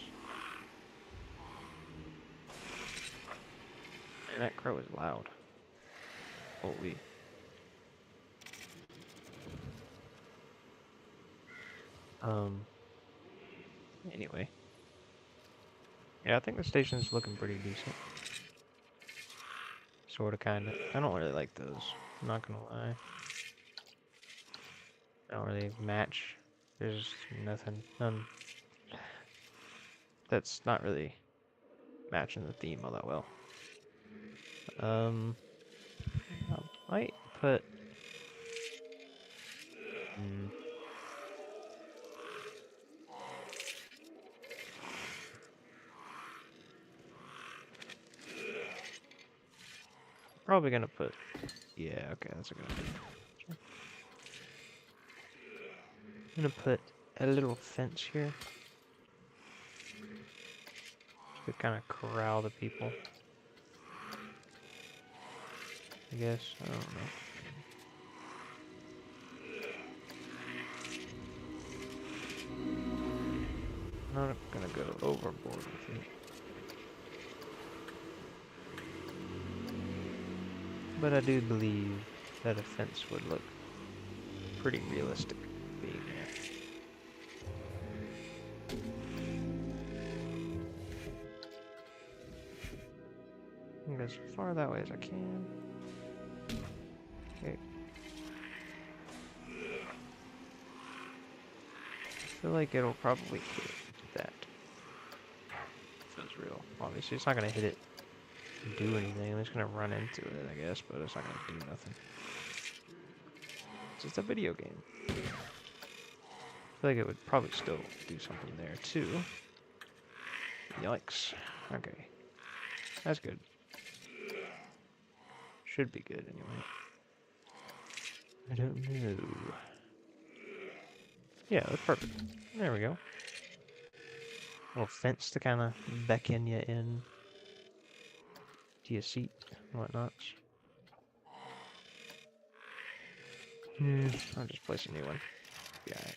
And that crow is loud. Holy. Anyway. Yeah, I think the station's looking pretty decent. Sorta, kinda. I don't really like those. I'm not gonna lie. They don't really match. There's none. That's not really matching the theme all that well. I might put... Probably gonna put... Yeah, okay, that's a good idea. I'm gonna put a little fence here. To kind of corral the people. I guess, I don't know. I'm not gonna go overboard with it. But I do believe that a fence would look pretty realistic being there. I'm gonna go as far that way as I can. Okay. I feel like it'll probably hit that. If it's real. Obviously, it's not gonna hit it and do anything. I'm just gonna run into it, I guess, but it's not gonna do nothing. It's just a video game. I feel like it would probably still do something there, too. Yikes. Okay. That's good. Should be good, anyway. I don't know. Yeah, that's perfect. There we go. Little fence to kind of beckon you in to your seat and whatnot. I'll just place a new one. Yeah.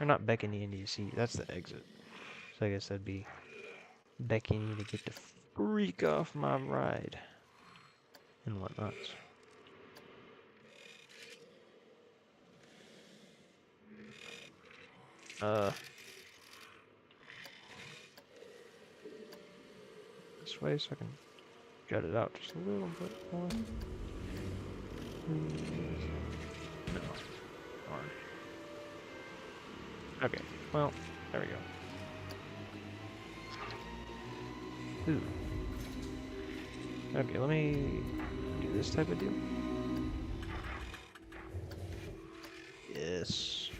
Or not beckoning you into your seat. That's the exit. So I guess that'd be beckoning you to get the freak off my ride and whatnot. This way so I can jut it out just a little bit more. No. Darn. Okay, well, there we go. Ooh. Okay, let me do this type of deal. Yes.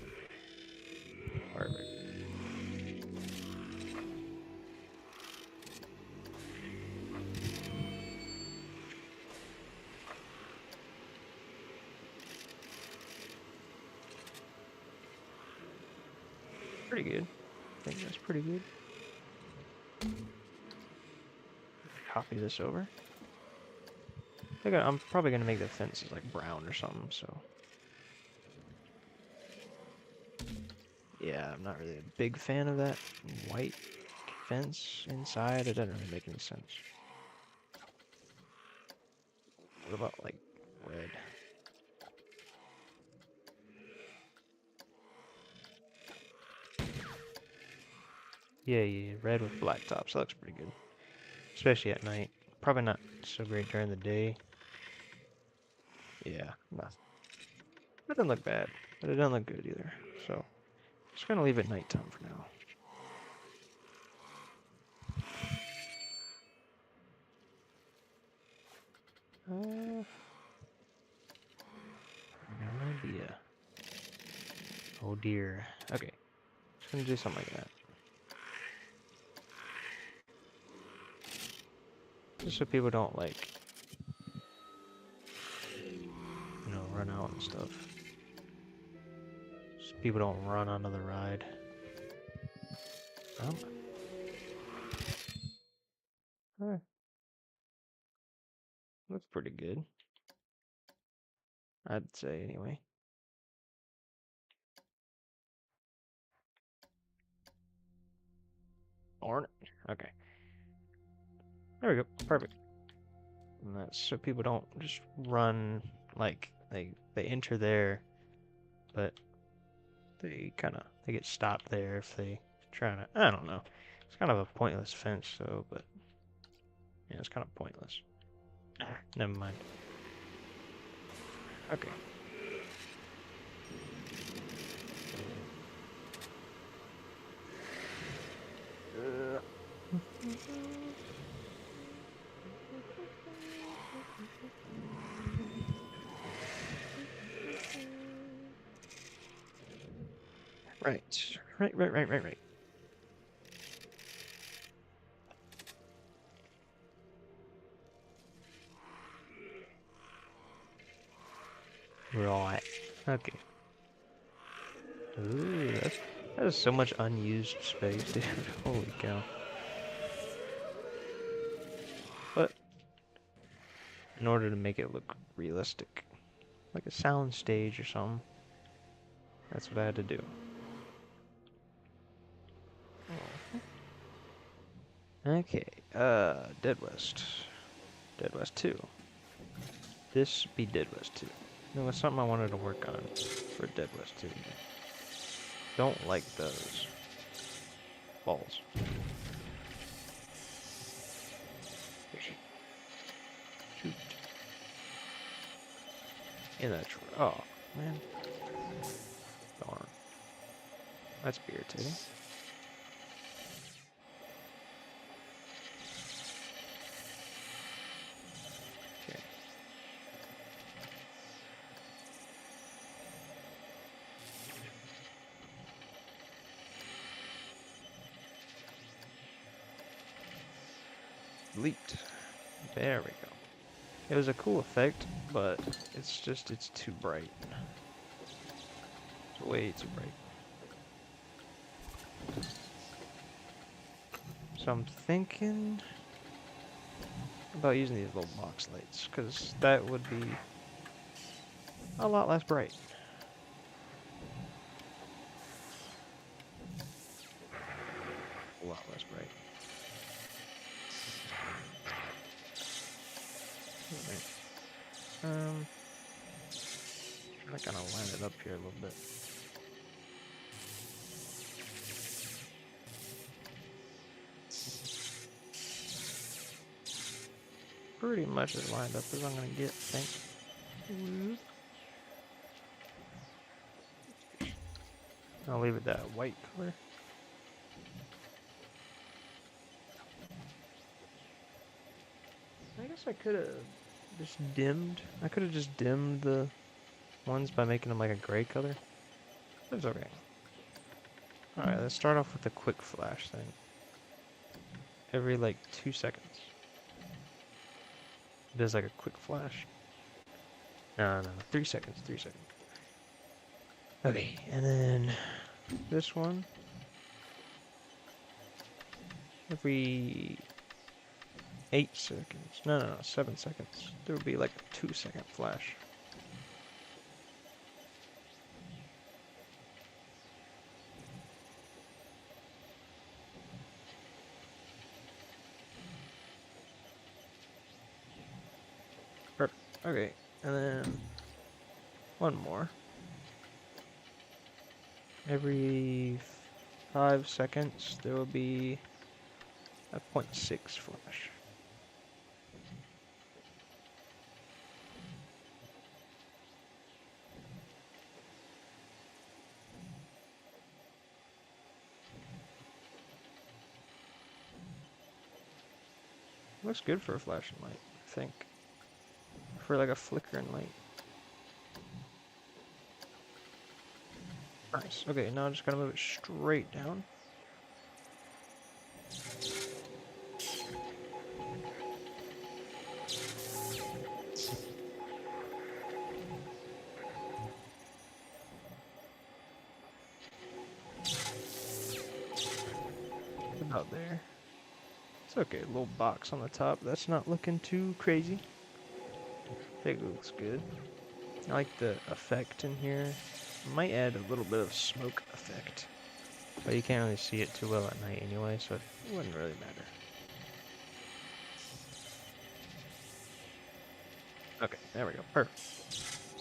Perfect. Pretty good. I think that's pretty good. Copy this over. I'm probably gonna make the fences like brown or something, so. Yeah, I'm not really a big fan of that white fence inside. It doesn't really make any sense. What about like red? Yeah, red with black tops. That looks pretty good. Especially at night. Probably not so great during the day. Yeah, that doesn't look bad, but it doesn't look good either. So, just gonna leave it nighttime for now. No idea. Oh dear. Okay, just gonna do something like that. Just so people don't like, run out and stuff. So people don't run onto the ride. Alright. Looks pretty good. I'd say anyway. Orange. Okay. There we go. Perfect. And that's so people don't just run like they enter there, but they get stopped there if they try to. I don't know. It's kind of a pointless fence, so but yeah, it's kind of pointless. Never mind. Okay. Right. Right. Okay. Ooh, that is so much unused space, dude. Holy cow. But in order to make it look realistic, like a sound stage or something, that's what I had to do. Okay, Dead West. Dead West 2. This be Dead West 2. It was something I wanted to work on for Dead West 2. Don't like those balls. Shoot. In that tree. Oh, man. Darn. That's irritating. Okay. Leaked. There we go. It was a cool effect, but it's too bright. It's way too bright. So I'm thinking about using these little box lights, because that would be a lot less bright. A lot less bright. Alright. I kind of line it up here a little bit. Pretty much as lined up as I'm gonna get, I think. I'll leave it that white color. I guess I could have just dimmed. I could have just dimmed the ones by making them like a gray color. That's okay. Alright, let's start off with the quick flash thing. Every like 2 seconds. It does like a quick flash. No, 3 seconds, 3 seconds. Okay, and then this one. Every 8 seconds. No, 7 seconds. There would be like a 2-second flash. Perfect. Okay, and then one more. Every 5 seconds there will be a 0.6 flash. Looks good for a flashing light, I think. For like a flickering light. Nice. Okay, now I just gotta move it straight down. About there. It's okay, a little box on the top. That's not looking too crazy. I think it looks good. I like the effect in here. Might add a little bit of smoke effect. But you can't really see it too well at night anyway, so it wouldn't really matter. Okay, there we go. Perfect.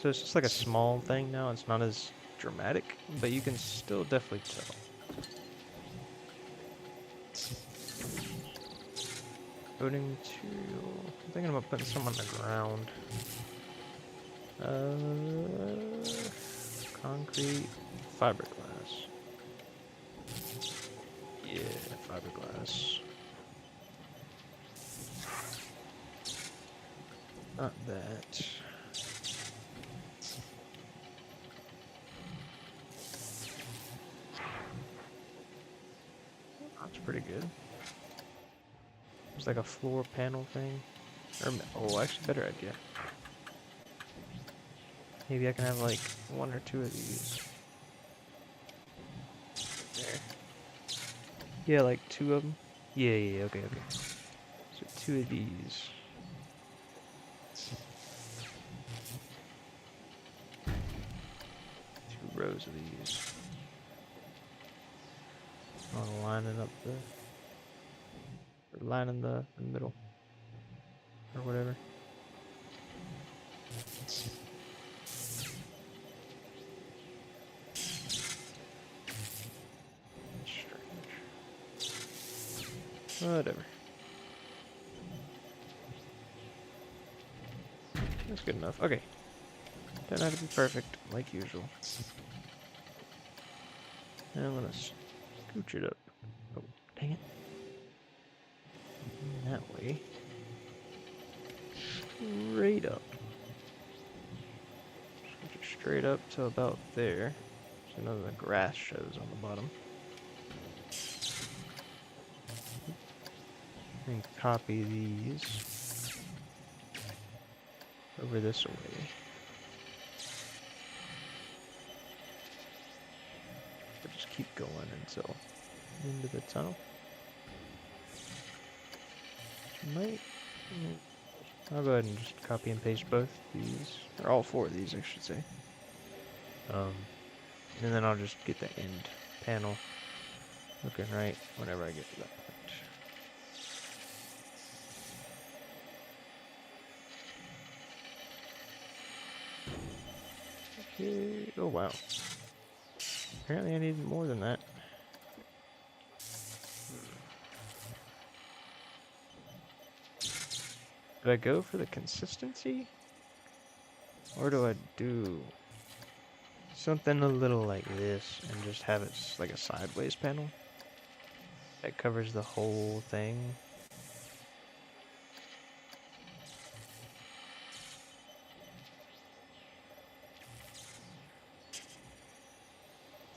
So it's just like a small thing now. It's not as dramatic, but you can still definitely tell. Coating material. I'm thinking about putting some on the ground. Concrete, fiberglass. Yeah, fiberglass. Not that. That's pretty good. It's like a floor panel thing. Or, oh, actually, better idea. Maybe I can have like 1 or 2 of these. There. Yeah, like 2 of them. Yeah, okay. So 2 of these. 2 rows of these. On lining up the, or lining the middle, or whatever. Whatever. That's good enough. Okay. Don't have to be perfect, like usual. And I'm gonna scooch it up. Oh, dang it. That way. Straight up. Scooch it straight up to about there. So none of the grass shows on the bottom. And copy these over this way. But just keep going until into the tunnel. Might. I'll go ahead and just copy and paste both these, or all 4 of these, I should say. And then I'll just get the end panel looking right whenever I get to that point. Okay. Oh wow. Apparently I need more than that. Do I go for the consistency? Or do I do something a little like this and just have it like a sideways panel that covers the whole thing?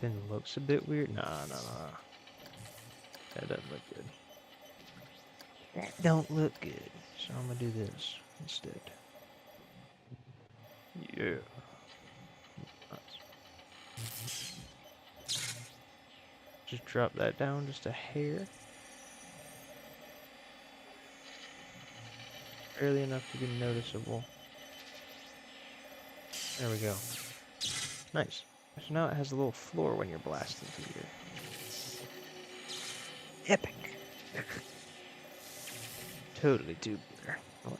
Then looks a bit weird. Nah. That doesn't look good. That don't look good. So I'm gonna do this instead. Yeah. Nice. Just drop that down just a hair. Barely enough to be noticeable. There we go. Nice. So now it has a little floor when you're blasting through here. Epic. Totally tubular. Oh,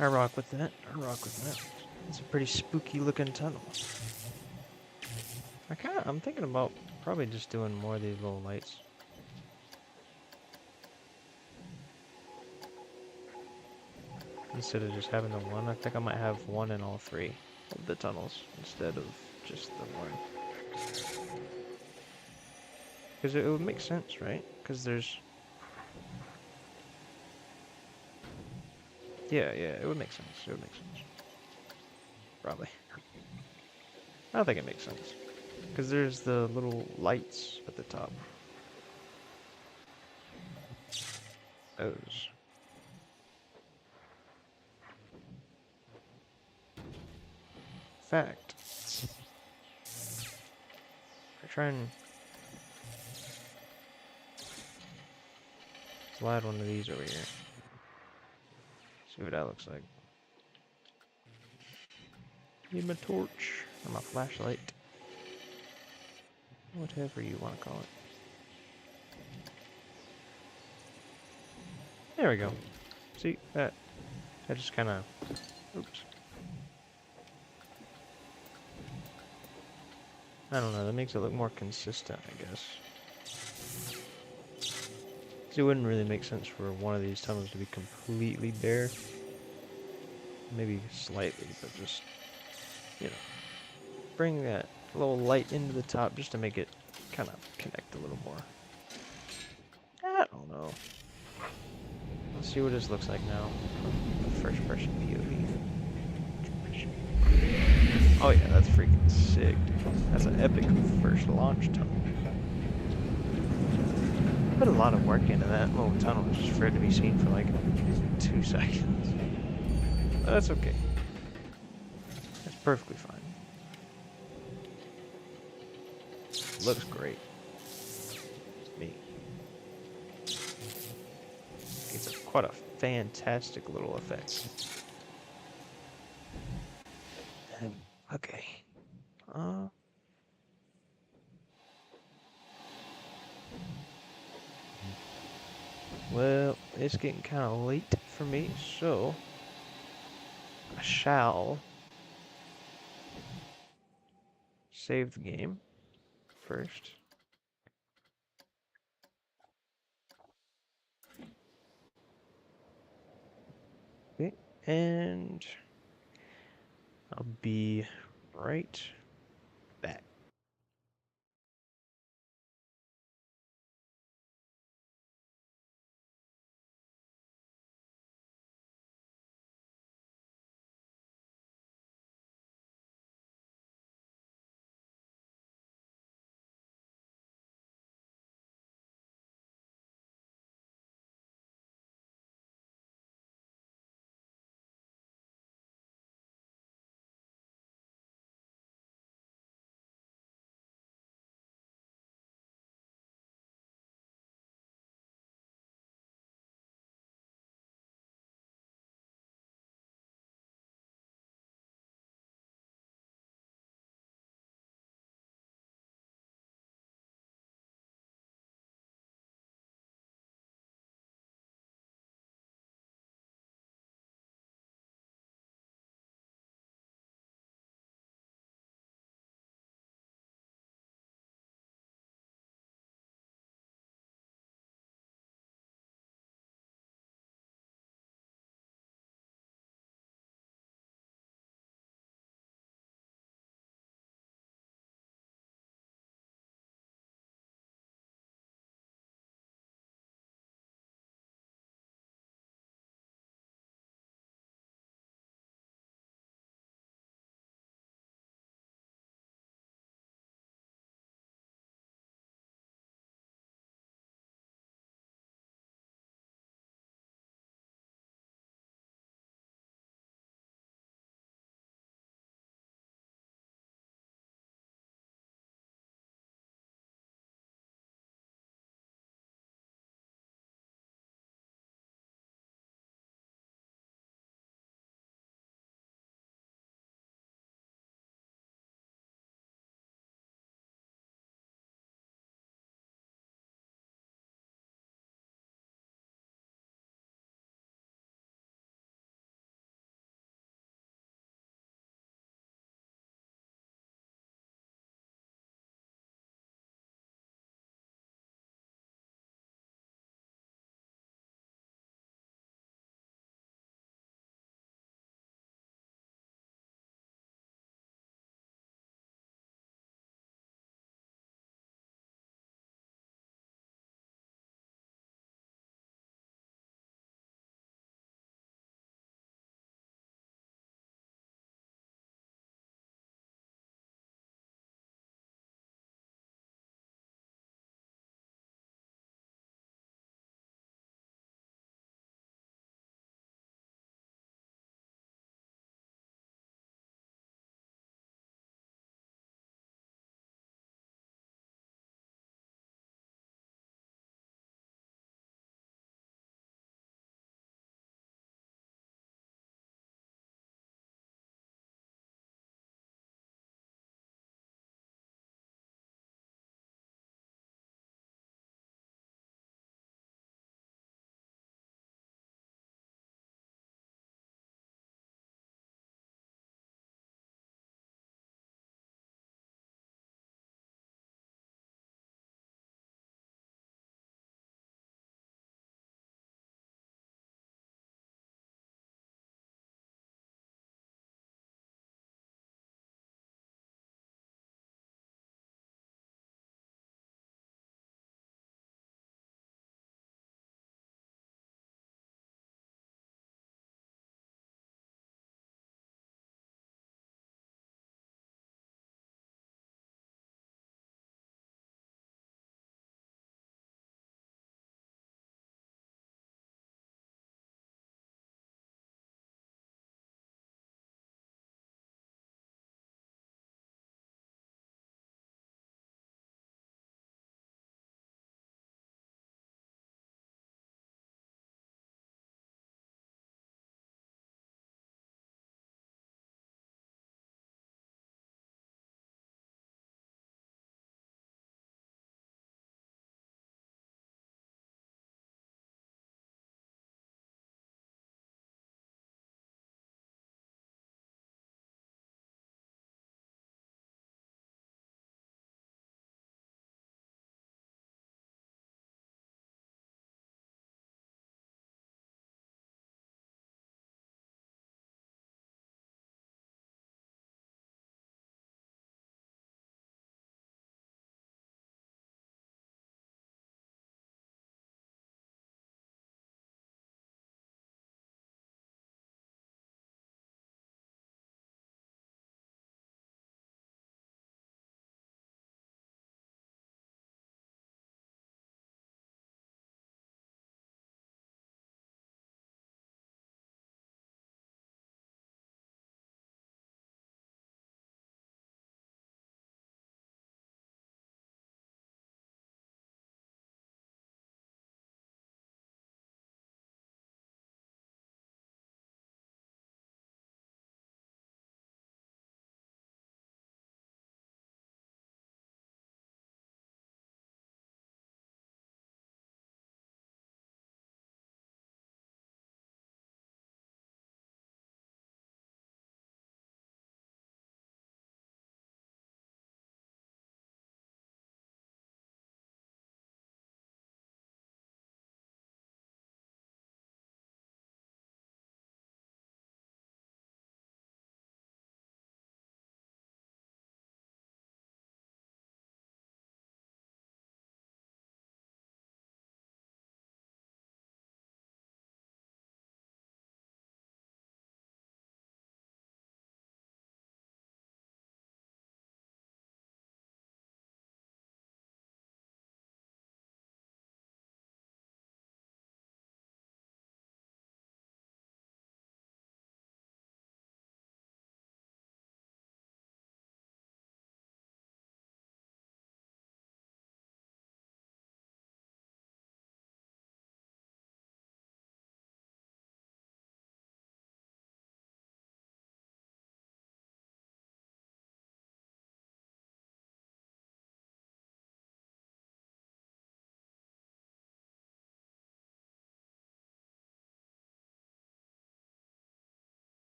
I rock with that. I rock with that. It's a pretty spooky looking tunnel. I'm thinking about probably just doing more of these little lights. Instead of just having the one, I think I might have one in all three of the tunnels instead of just the one. Because it would make sense, right? Because there's... Yeah, it would make sense. It would make sense. Probably. I don't think it makes sense. Because there's the little lights at the top. Those. Fact. I try and slide one of these over here. See what that looks like. Need my torch or my flashlight. Whatever you want to call it. There we go. See that? I just kind of. Oops. I don't know. That makes it look more consistent, I guess. It wouldn't really make sense for one of these tunnels to be completely bare. Maybe slightly, but just, you know, bring that little light into the top just to make it kind of connect a little more. I don't know. Let's see what this looks like now. First person POV. Oh yeah, that's freaking sick. That's an epic first launch tunnel. Put a lot of work into that little tunnel just for it to be seen for like 2 seconds. But that's okay. That's perfectly fine. Looks great. Me. It's quite a fantastic little effect. Okay. Well, it's getting kind of late for me, so I shall save the game first. Okay, and I'll be right back.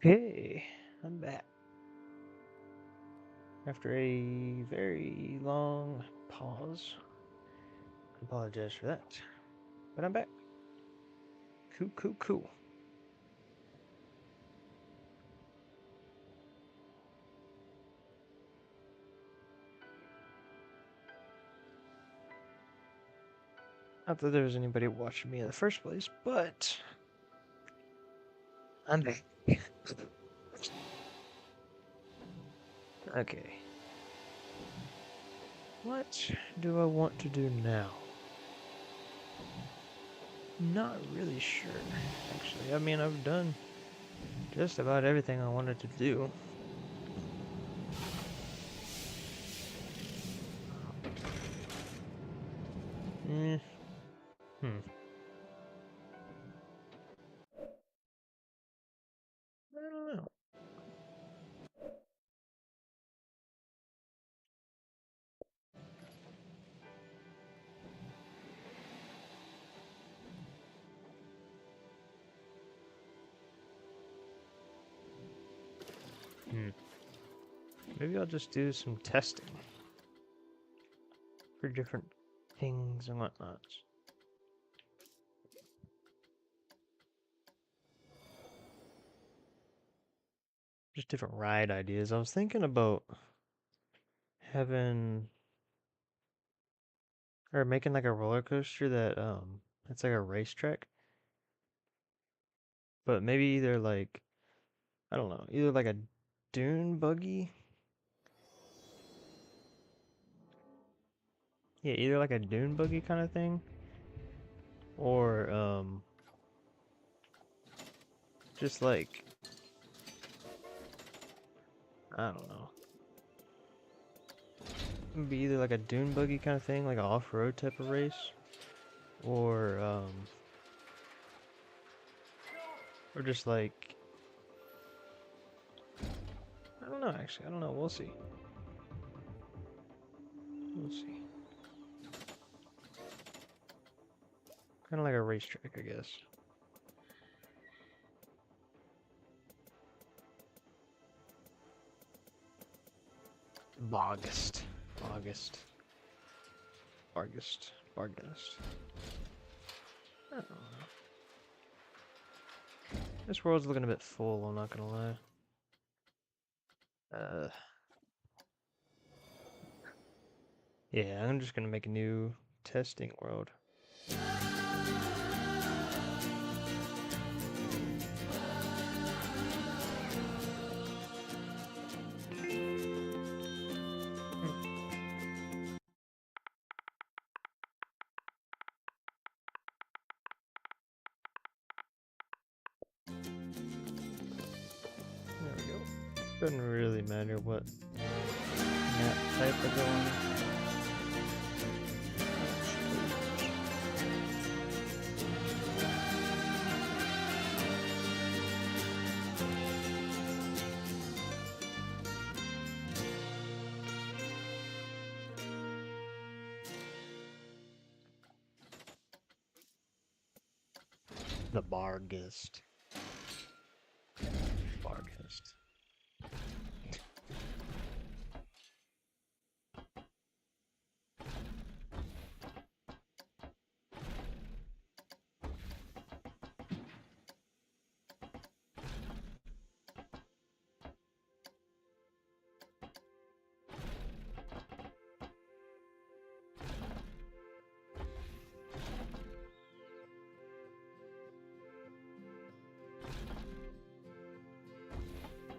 Okay, I'm back. After a very long pause. I apologize for that. But I'm back. Cool. Not that there was anybody watching me in the first place, but I'm back. Okay. What do I want to do now? Not really sure, actually. I mean, I've done just about everything I wanted to do. Hmm. I don't know. Maybe I'll just do some testing for different things and whatnot. Just different ride ideas. I was thinking about having or making like a roller coaster that it's like a racetrack, but maybe either like I don't know, either like a dune buggy. Yeah, either like a dune buggy kind of thing, or just like I don't know. It'd be either like a dune buggy kind of thing, like an off-road type of race, or or just like I don't know. Actually, I don't know. We'll see. We'll see. Kind of like a racetrack, I guess. August. Bargast. I don't know. This world's looking a bit full, I'm not gonna lie. Yeah, I'm just gonna make a new testing world. There we go. Doesn't really matter what map type I go on. The Bargist.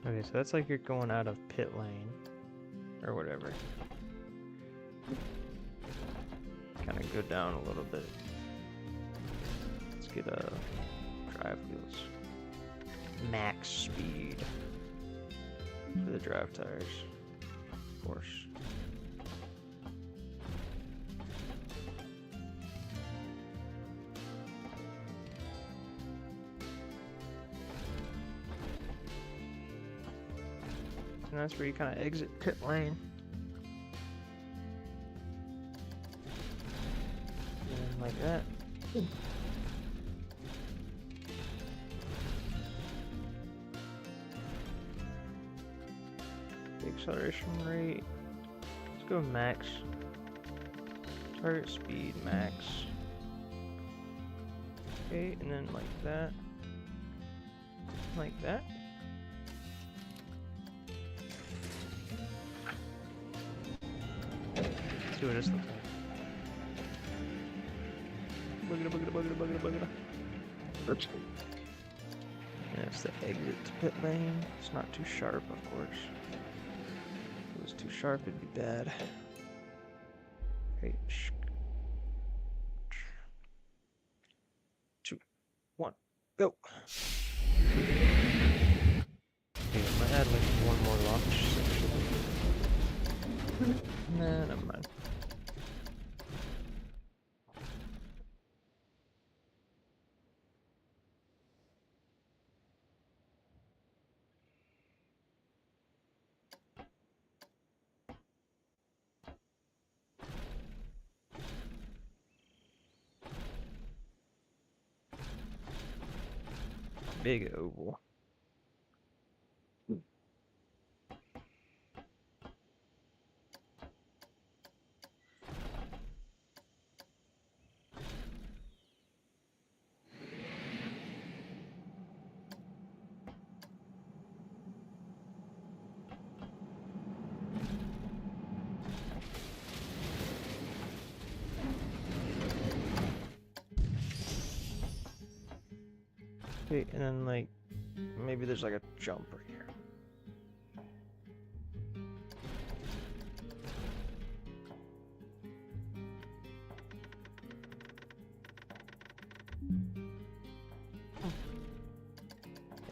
Okay, so that's like you're going out of pit lane. Or whatever. Kind of go down a little bit. Let's get drive wheels. Max speed for the drive tires, of course. And that's where you kind of exit pit lane. And like that. acceleration rate. Let's go max. Target speed max. Okay, and then like that. Like that. Let's see what this looks like. Boogada. Oops. That's the exit to pit lane. It's not too sharp, of course. If it was too sharp, it'd be bad. Okay. 2, 1, go. Okay, I might add like one more launch section. Nah, never mind. Big oval. Okay, and then like maybe there's like a jump right here.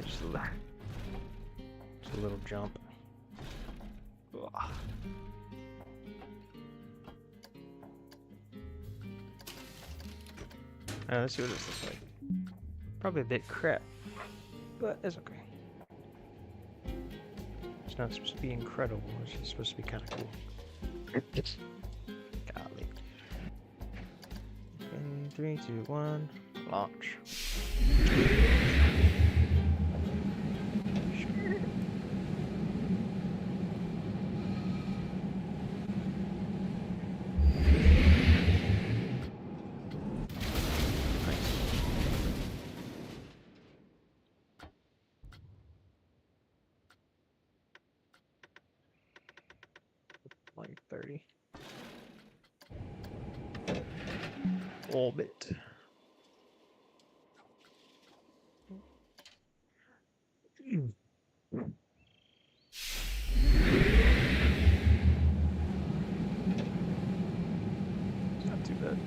Just a little jump. Ugh. Let's see what this looks like. Probably a bit crap, but it's okay. It's not supposed to be incredible, it's just supposed to be kind of cool. Golly. In 3, 2, 1, launch. Like 30. Orbit. It's not too bad.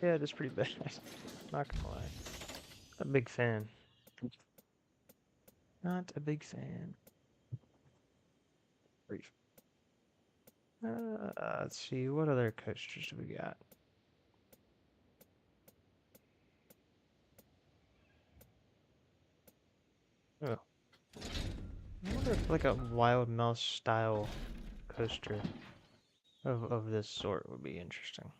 Yeah, it is pretty bad. Not gonna lie. A big fan. Not a big fan. Brief. Let's see, what other coasters do we got? Oh. I wonder if like a Wild Mouse style coaster of this sort would be interesting.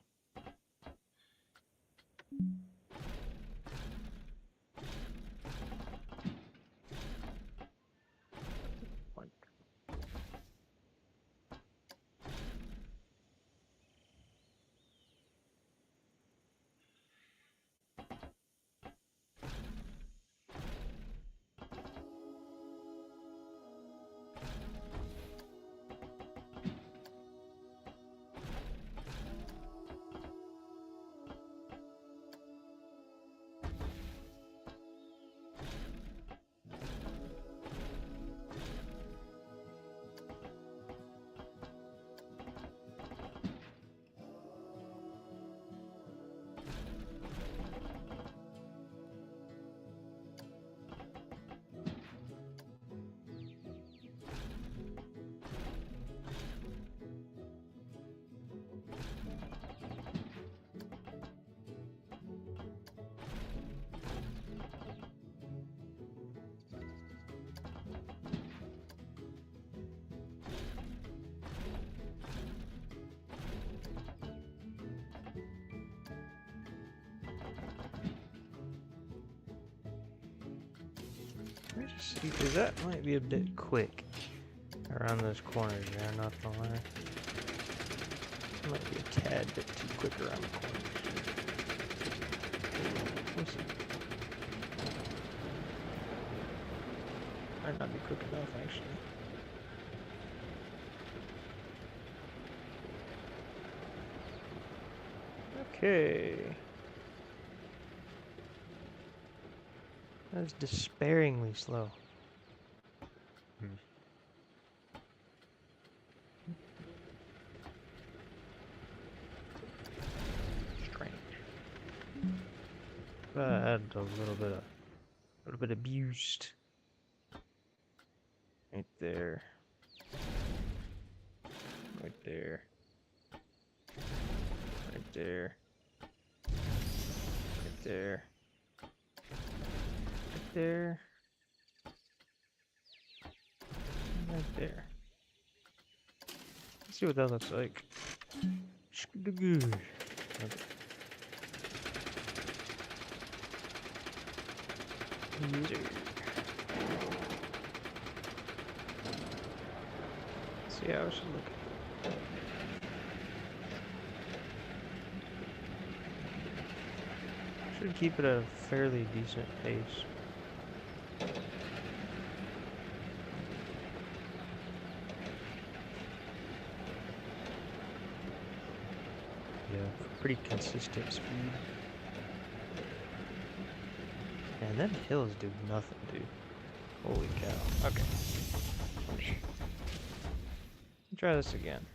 See, because that might be a bit quick around those corners there, not gonna lie. Might be a tad bit too quick around the corners. We'll see. Might not be quick enough, actually. Okay. That's despairingly slow. Strange. Add a little bit of boost. Right there. Right there. Right there. Right there. Right there. Right there. Let's see what that looks like. Okay. User. See how I should look. Should keep it at a fairly decent pace. Yeah, pretty consistent speed. And them hills do nothing, dude. Holy cow. Okay. Try this again.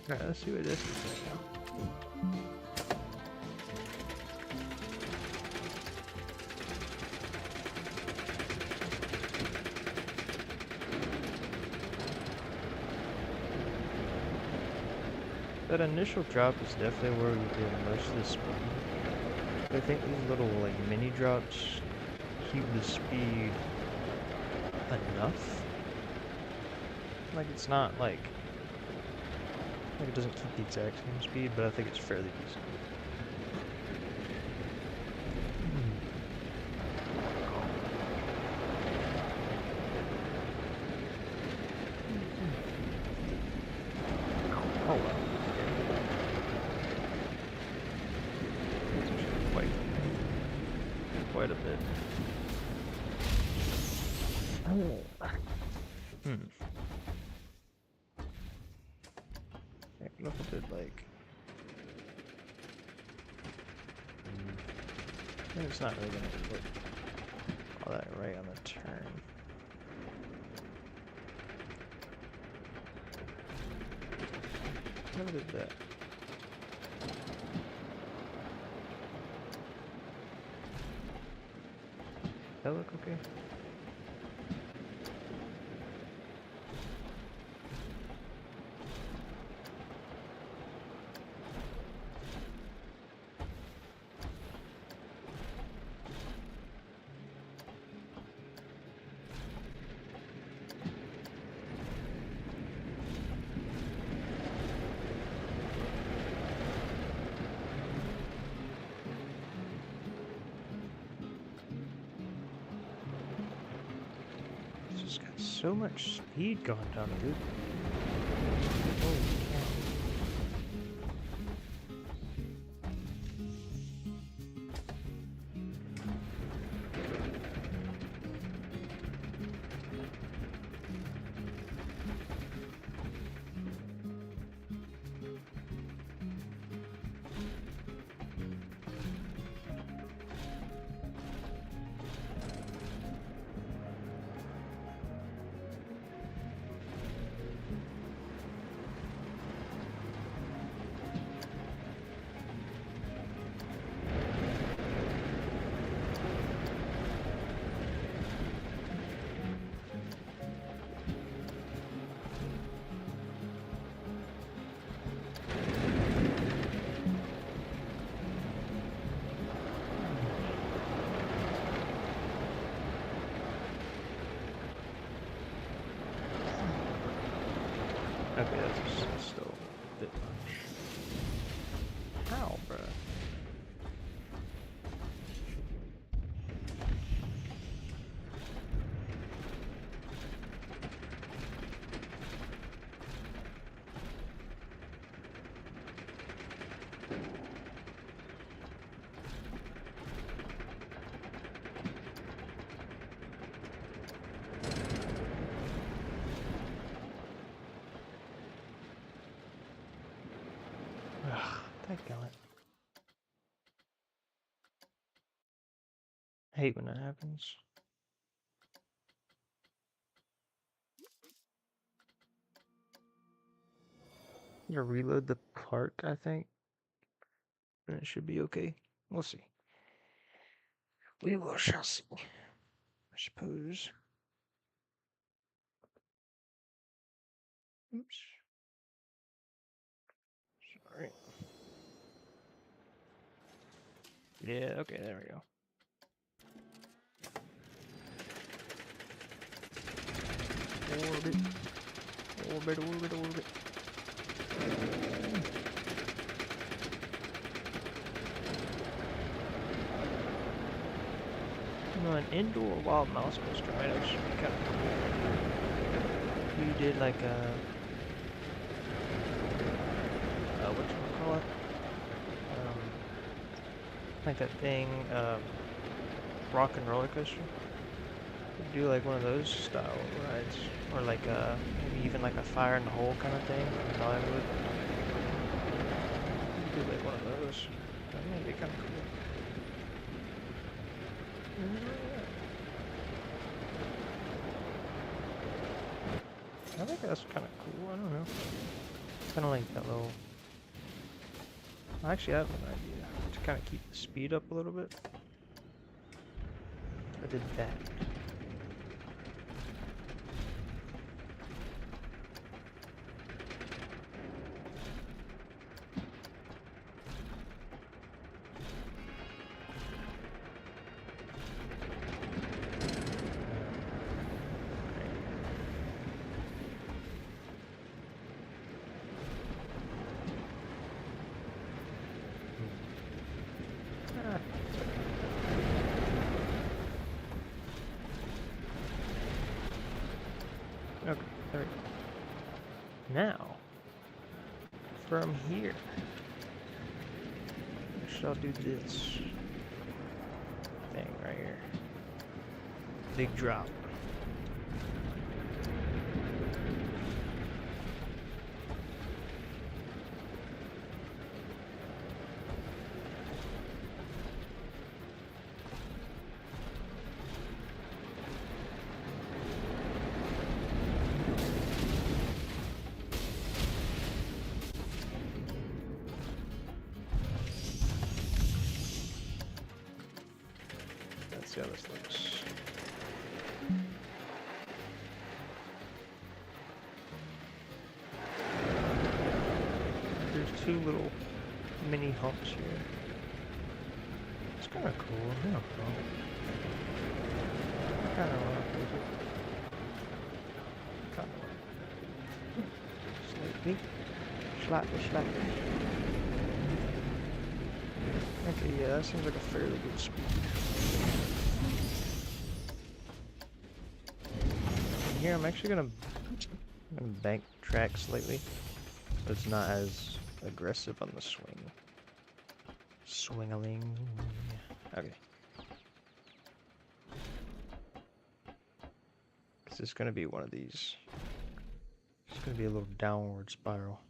Alright, let's see what this is right now. That initial drop is definitely where we did most of the speed. But I think these little like mini drops keep the speed enough. Like it's not like it doesn't keep the exact same speed, but I think it's fairly decent. Oh wow. Quite a bit. Yeah, look a bit like. I think it's not really gonna look all that right on the turn. Never did that. That look okay? It's just got so much speed going down the loop. Holy cow. Okay, that's still a bit much. How, bruh? Dadgummit. I hate when that happens. You reload the park, I think, and it should be okay. We'll see. We will shall see. I suppose. Oops. Sorry. Yeah, okay, there we go. Orbit. Orbit, orbit, orbit. You know, an indoor wild mouse poster might actually be kind of cool. We did like a whatchamacallit? Like that thing, rock and roller coaster. Could do like one of those style rides, or like maybe even like a fire in the hole kind of thing in Hollywood. Do like one of those. That might be kind of cool. I think that's kind of cool. I don't know. Kind of like that little. Actually, I have an idea to kind of keep the speed up a little bit. I did that. Okay, there we go. Now, from here, I shall do this thing right here. Big drop. Let's see how this looks. There's two little mini humps here. It's kind of cool. I don't know. Kind of rock with it. Kind of slightly. Okay, yeah, that seems like a fairly good speed. And here, I'm actually gonna bank track slightly, but it's not as aggressive on the swing. Swing-a-ling. Okay. Cause it's gonna be one of these. It's gonna be a little downward spiral.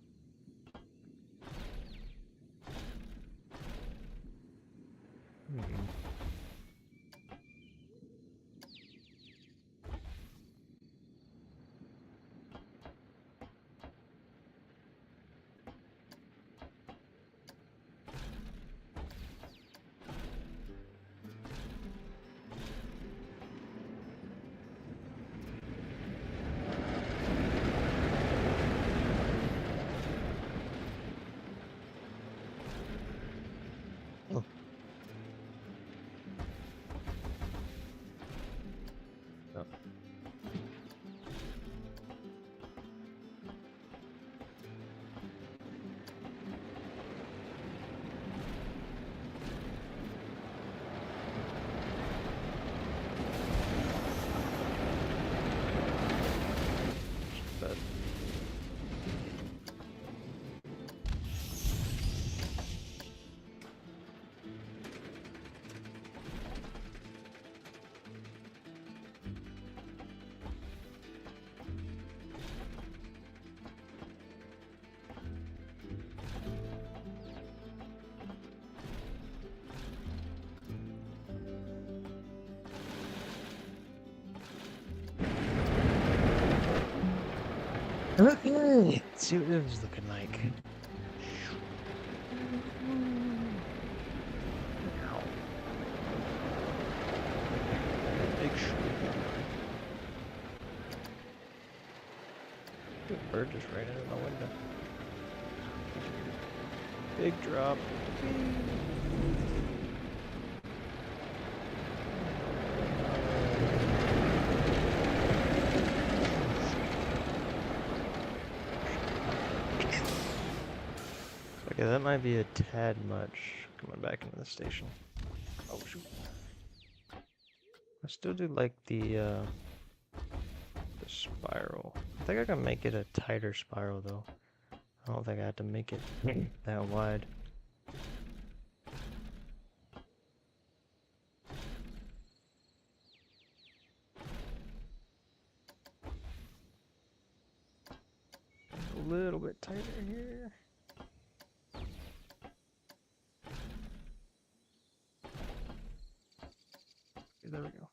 Okay, let's see what it was looking like. Big the bird just right into my window. Big drop. Okay, that might be a tad much coming back into the station. Oh shoot. I still do like the spiral. I think I can make it a tighter spiral though. I don't think I have to make it that wide. A little bit tighter here. Okay, there we go.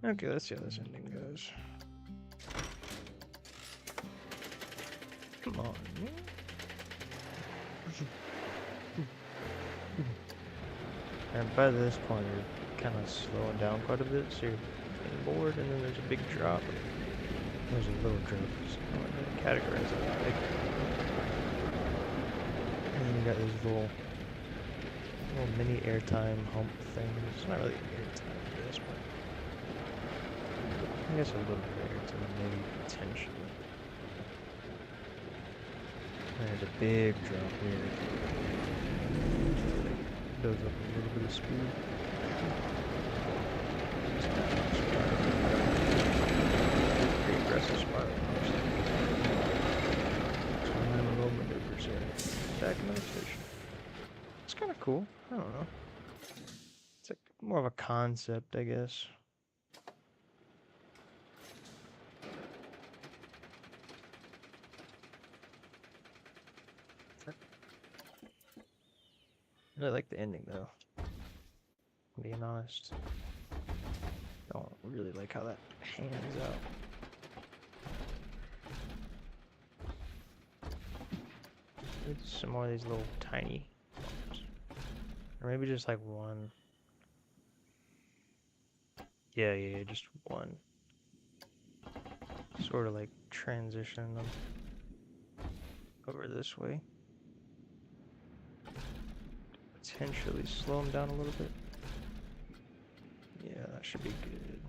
Okay, let's see how this ending goes. Come on. And by this point, you're kind of slowing down quite a bit, so you're getting bored, and then there's a big drop. There's a little drop, so I don't really categorize it like. And then you got these little mini airtime hump things. It's not really airtime for this, but I guess a little bit of airtime, maybe potentially. And there's a big drop here. Builds up a little bit of speed. Pretty aggressive spiral. Time and low maneuvers here. Back another station. It's kind of cool. I don't know. It's like more of a concept, I guess. I really like the ending though. Being honest. Don't really like how that pans out. Maybe some more of these little tiny ones. Or maybe just like one. Yeah, just one. Sort of like transition them over this way. Potentially slow them down a little bit. Yeah, that should be good.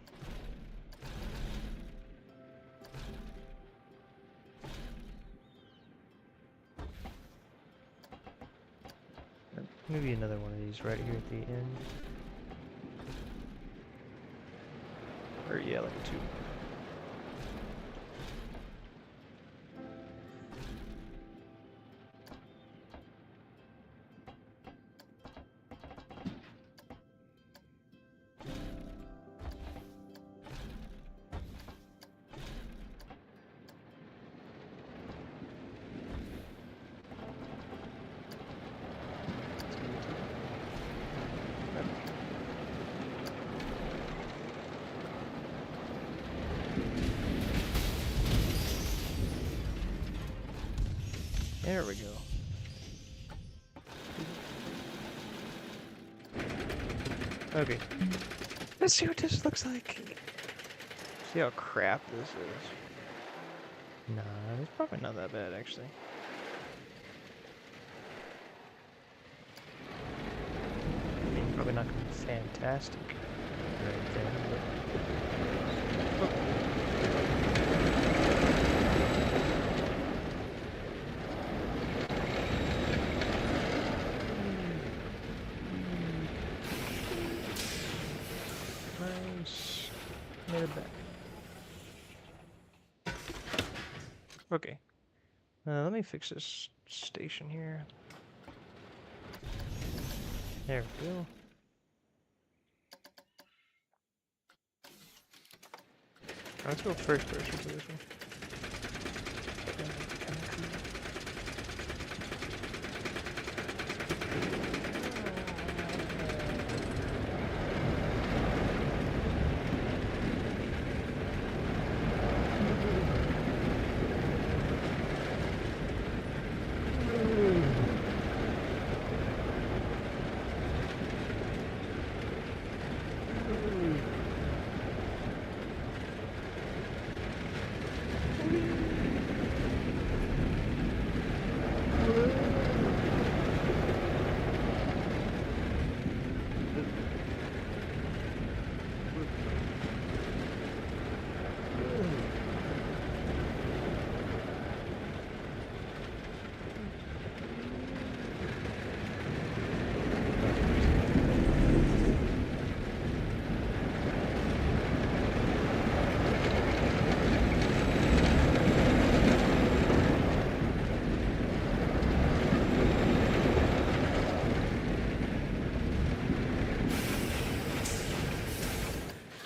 Maybe another one of these right here at the end. Or yeah, like two. There we go. Okay. Let's see what this looks like. See how crap this is. Nah, it's probably not that bad actually. I mean, probably not gonna be fantastic or anything, but... Nice. Made it back. Okay. Let me fix this station here. There we go. Let's go first person for this one.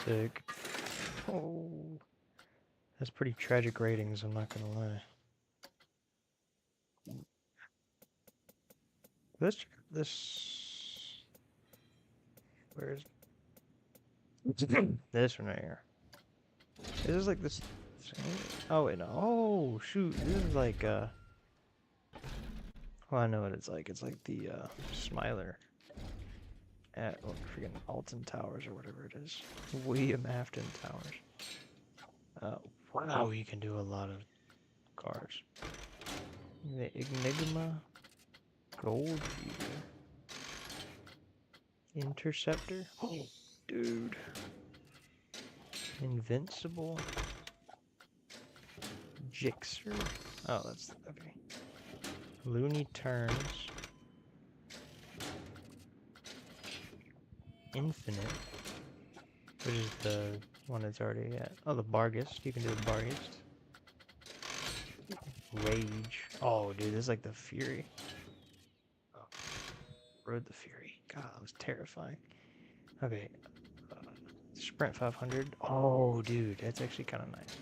Sick. Oh, that's pretty tragic ratings, I'm not gonna lie. Let's check this. Where is This one right here. This is like this. Oh wait, no. Oh shoot, this is like well, I know what it's like. It's like the Smiler at freaking Alton Towers or whatever it is. William Afton Towers. Wow, you can do a lot of cars. The Enigma Gold Feeder. Interceptor? Oh, dude. Invincible. Jixer. Oh, that's okay. Looney Turns. Infinite. Which is the one that's already at. Oh, the Barghest. You can do the Barghest. Rage. Oh, dude, this is like the Fury. Oh. Rode the Fury. God, that was terrifying. Okay. Sprint 500. Oh, dude, that's actually kind of nice.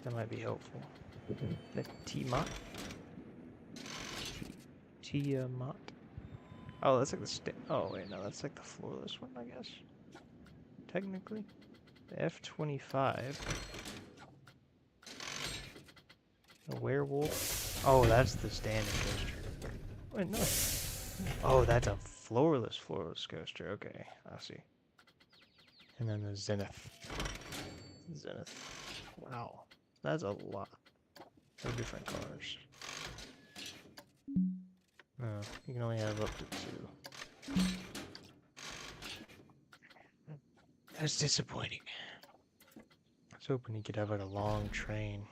That might be helpful. The T-Mot. Tiamat. Oh, that's like the oh, wait, no, that's like the floorless one, I guess. Technically. The F-25. A werewolf. Oh, that's the standing coaster. Wait, no. Oh, that's a floorless coaster. Okay, I see. And then the Zenith. Zenith. Wow. That's a lot of different cars. Oh, you can only have up to 2. That's disappointing. I was hoping you could have like a long train.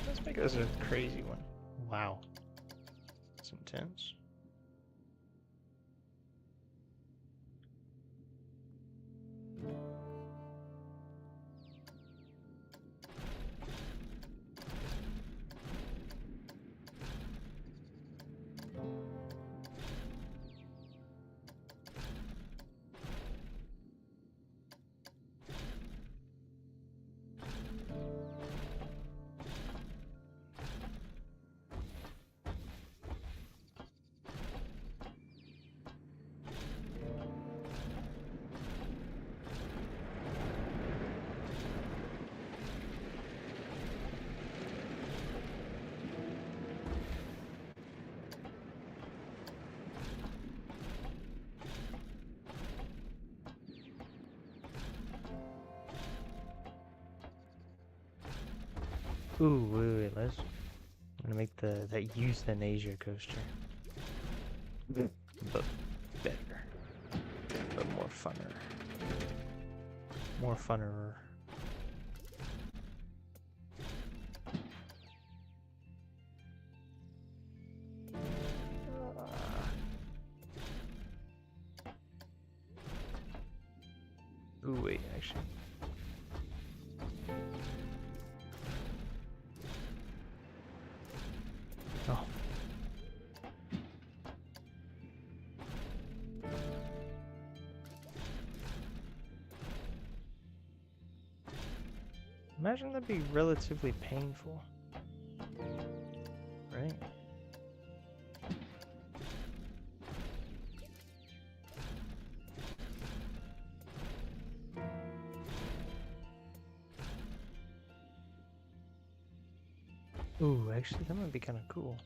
Let's make this a crazy one. Wow. That's intense. Ooh, wait, let's. I'm gonna make that euthanasia coaster, but better, but more funner, more funner. Ooh, wait, actually. Oh. Imagine that'd be relatively painful. Right? Ooh, actually, that might be kind of cool.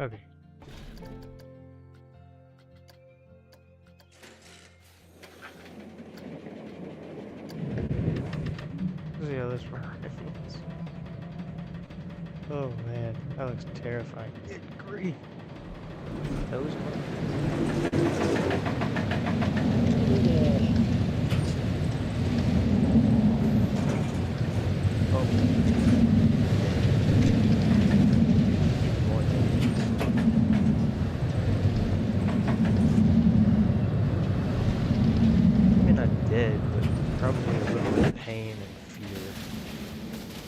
Okay. Let's see how this one is. Oh man, that looks terrifying. Good grief. Those ones. Oh. More damage. here.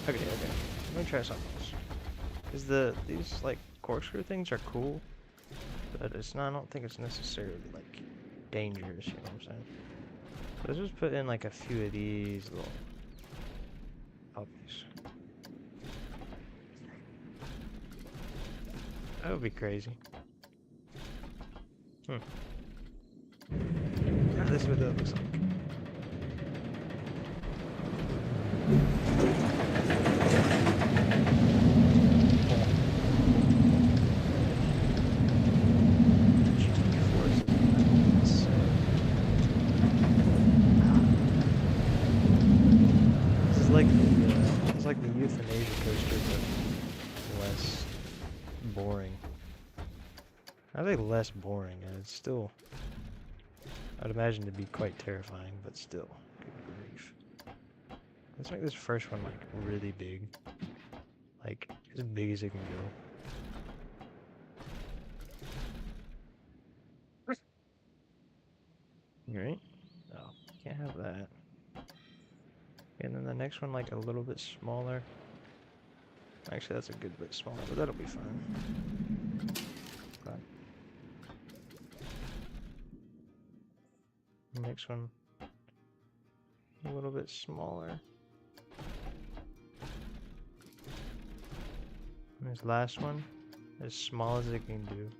Okay. Let me try something else. Is these like corkscrew things are cool, but it's not. I don't think it's necessarily like dangerous. You know what I'm saying? So let's just put in like a few of these little puppies. That would be crazy. This is what that looks like. It's like the euthanasia coaster, but less boring. I think less boring, and it's still, I'd imagine to be quite terrifying, but still, good grief. Let's make this first one like really big, like as big as it can go. Alright, oh, can't have that. And then the next one like a little bit smaller. Actually, that's a good bit smaller, but that'll be fine. Okay. Next one a little bit smaller. And this last one as small as it can do.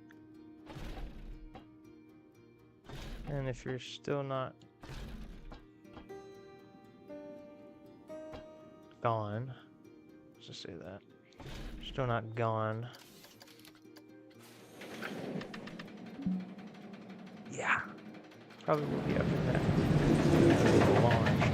And if you're still not gone, let's just say that. Still not gone. Yeah. Probably will be after that. Launched.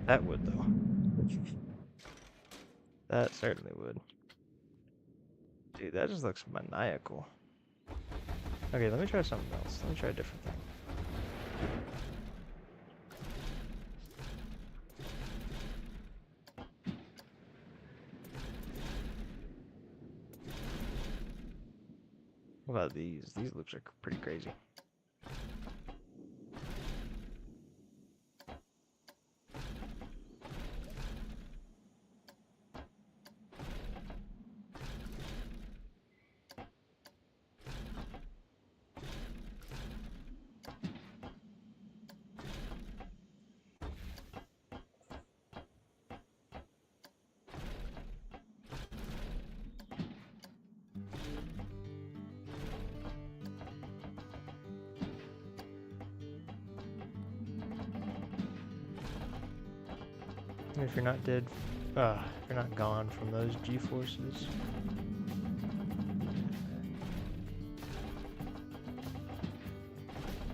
That would, though. That certainly would. Dude, that just looks maniacal. Okay, let me try something else. Let me try a different thing. What about these? These looks are pretty crazy. If you're not dead, if you're not gone from those G-forces.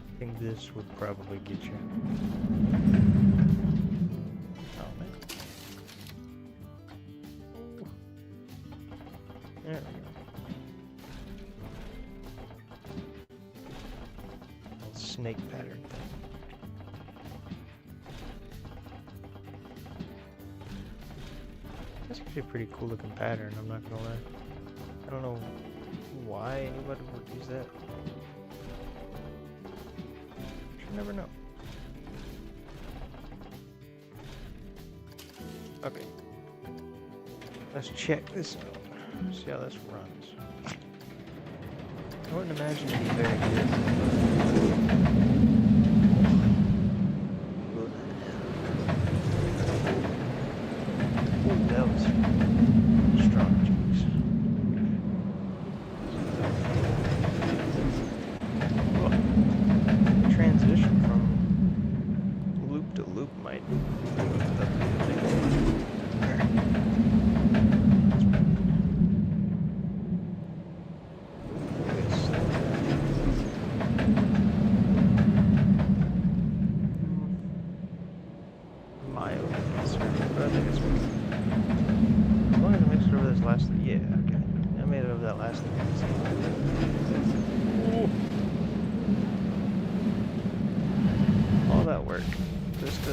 I think this would probably get you. Oh man. There we go. Little snake pattern thing. That's actually a pretty cool looking pattern, I'm not gonna lie. I don't know why anybody would use that. You never know. Okay. Let's check this out. See how this runs. I wouldn't imagine it'd be very good. That was strong cheeks. Well, transition from loop to loop might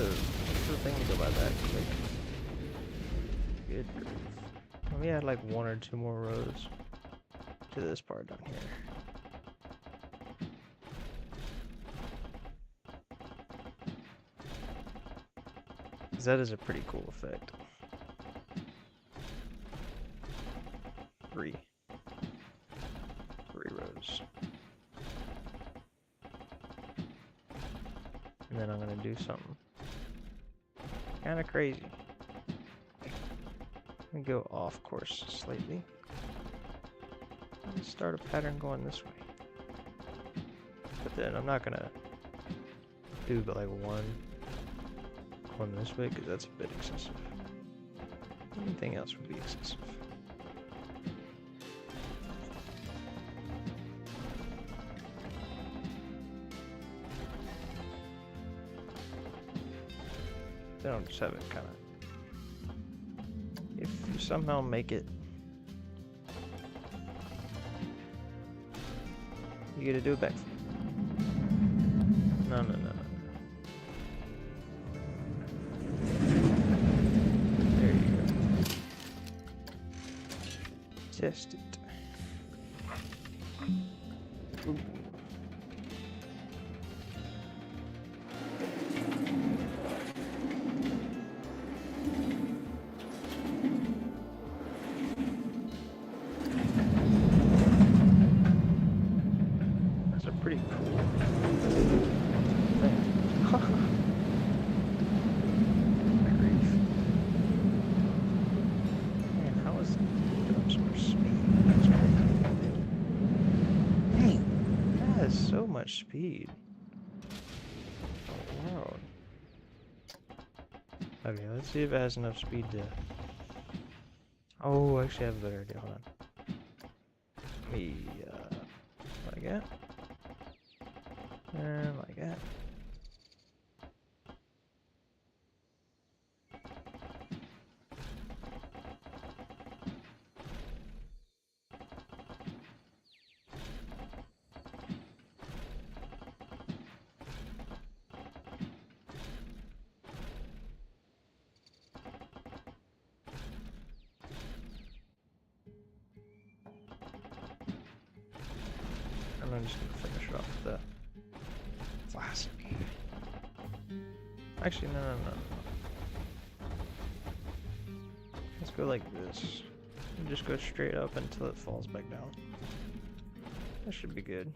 what's the thing to go by that quick? Good grief. Let me add like 1 or 2 more rows to this part down here. That is a pretty cool effect. 3 rows. And then I'm gonna do something kind of crazy. I'm gonna go off course slightly. Let's start a pattern going this way. But then I'm not gonna do like one this way because that's a bit excessive. Anything else would be excessive. Then I'll just have it kind of. If you somehow make it, you gotta do a backflip. No. Test it. Ooh. That's a pretty cool thing. So much speed. Oh, wow. Okay, let's see if it has enough speed to... Oh, actually I have a better idea. Hold on. Let me, like that. And like that. I'm just gonna finish it off with the classic. Actually, no. Let's go like this. And just go straight up until it falls back down. That should be good.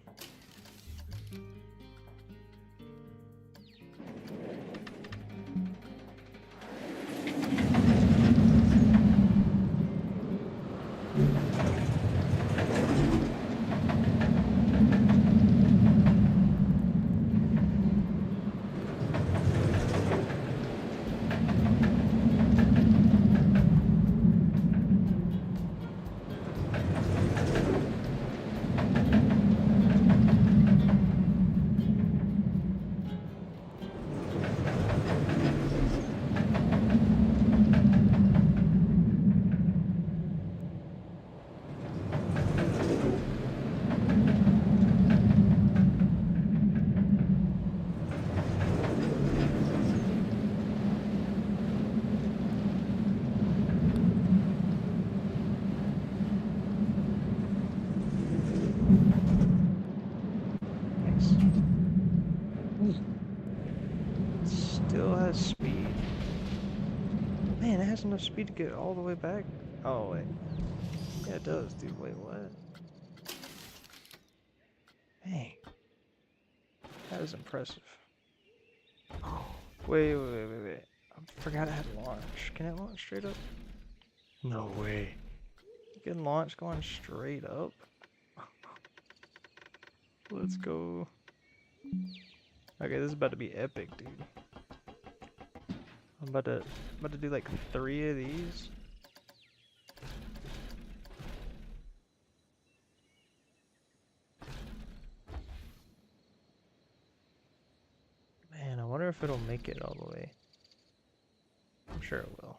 Still has speed. Man, it has enough speed to get all the way back. Oh, wait. Yeah, it does, dude. Wait, what? Dang. That is impressive. Wait. I forgot it had launch. Can it launch straight up? No way. You can launch going straight up? Let's go. Okay, this is about to be epic, dude. I'm about to do like 3 of these. Man, I wonder if it'll make it all the way. I'm sure it will.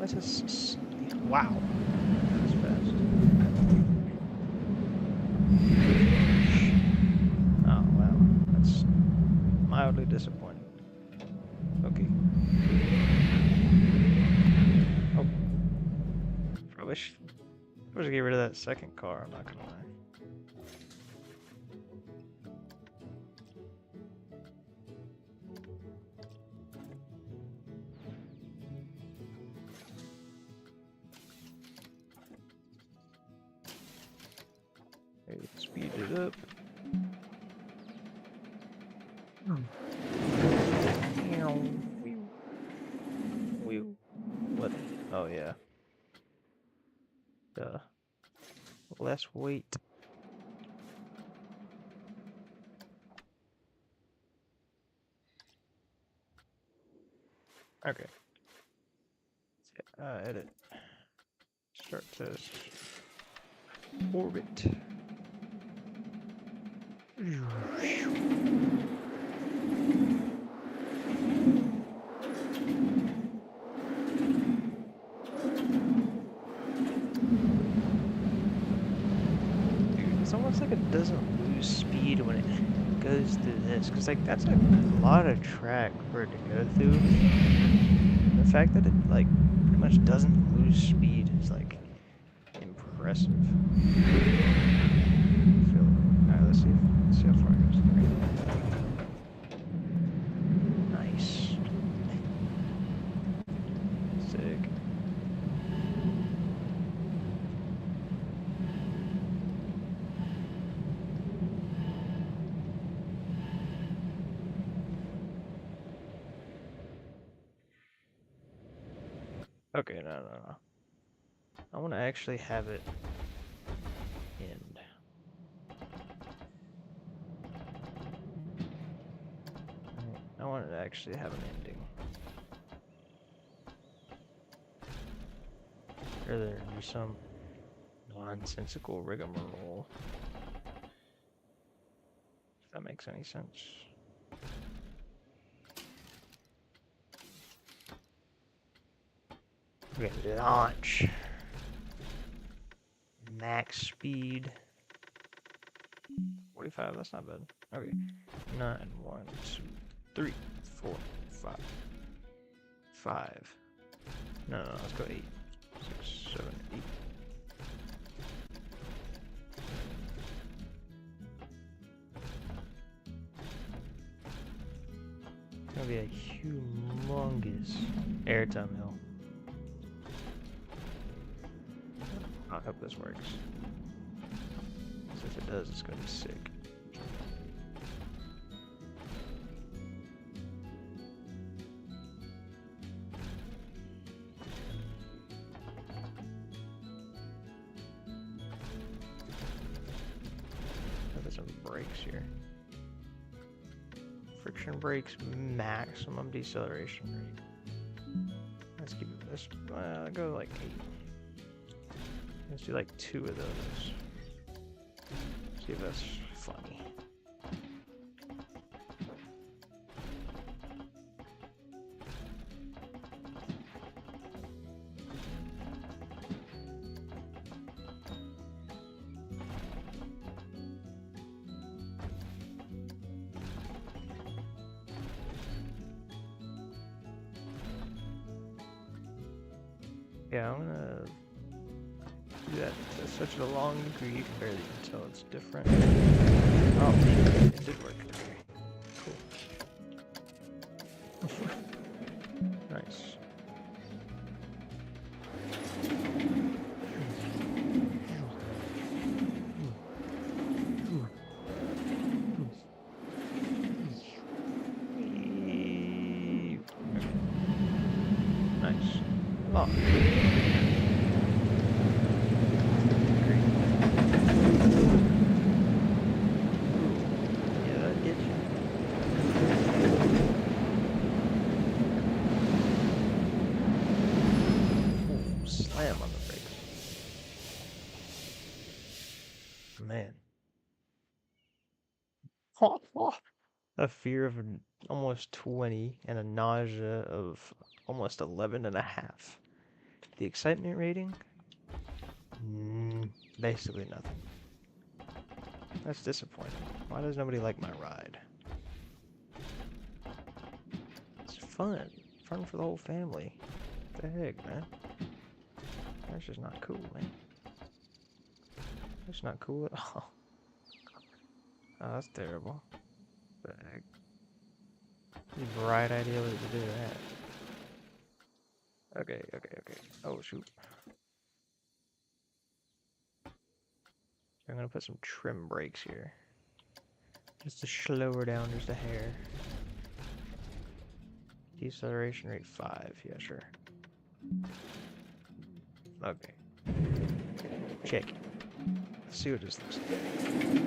That's just wow. That's fast. Oh wow, that's mildly disappointing. Okay. Oh, probably should get rid of that second car. I'm not gonna lie. Okay, speed it up. What? Oh yeah. Less weight. Okay. Edit. Start test. Orbit. Dude, it's almost like it doesn't lose speed when it goes through this, because like that's a lot of track for it to go through. The fact that it like pretty much doesn't lose speed is like impressive. Alright, let's see how far it goes. Nice. Sick. Okay, no. I want to actually have it end. I want it to actually have an ending. Rather than do some nonsensical rigmarole. If that makes any sense. Okay, launch. Max speed. 45, that's not bad. Okay. 9, 1, 2, 3, 4, 5. 5. No, let's go 8. 6, 7, 8. It's gonna be a humongous airtime hill. I hope this works. If it does, it's gonna be sick. There's some brakes here. Friction brakes, maximum deceleration rate. Let's keep it this. Go like 8. Let's do like 2 of those. See if that's funny. Yeah, I'm gonna do that to such a long degree you can barely tell it's different. Oh, it did work. Okay, cool. Nice. Nice. Oh. Slam on the brakes. Man. A fear of almost 20 and a nausea of almost 11 and a half. The excitement rating? Basically nothing. That's disappointing. Why does nobody like my ride? It's fun. Fun for the whole family. What the heck, man? That's just not cool, man. That's not cool at all. Oh, that's terrible. What the heck? Bright idea was to do that. Okay. Oh, shoot. I'm gonna put some trim brakes here. Just to slow her down just a hair. Deceleration rate 5. Yeah, sure. Okay. Check it. Let's see what this looks like.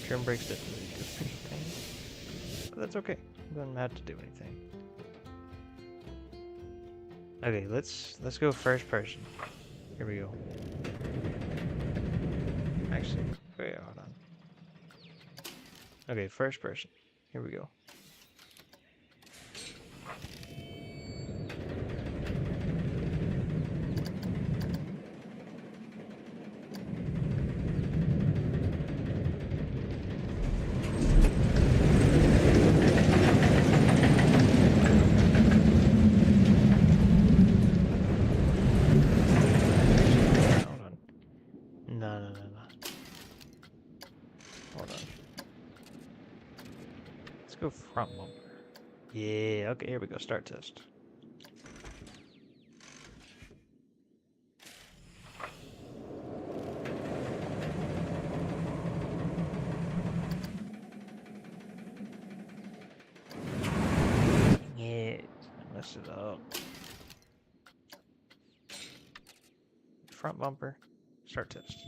Trim brakes didn't really do anything. But that's okay. It doesn't have to do anything. Okay, let's go first person. Here we go. Actually, wait, hold on. Okay, first person. Here we go. No. Hold on. Let's go front bumper. Yeah, okay, here we go. Start test. Yeah, mess it up. Front bumper. Start test.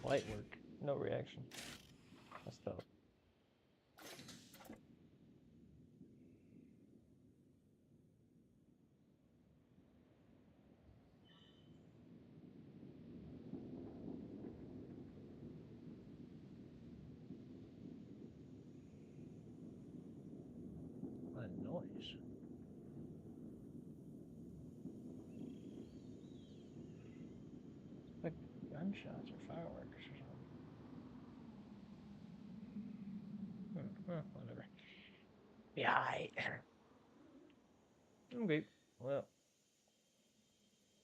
Light work. No reaction. That's dope. What a noise. Like gunshots or fireworks or something. Whatever. Yeah, okay. Well,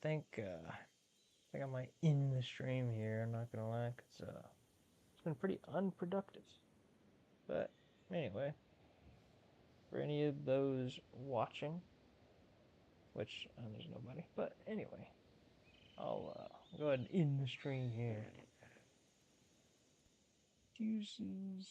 I think I might end the stream here. I'm not gonna lie, 'cause it's been pretty unproductive. But anyway, for any of those watching, which there's nobody, but anyway, I'll go ahead and end the stream here. Deuces.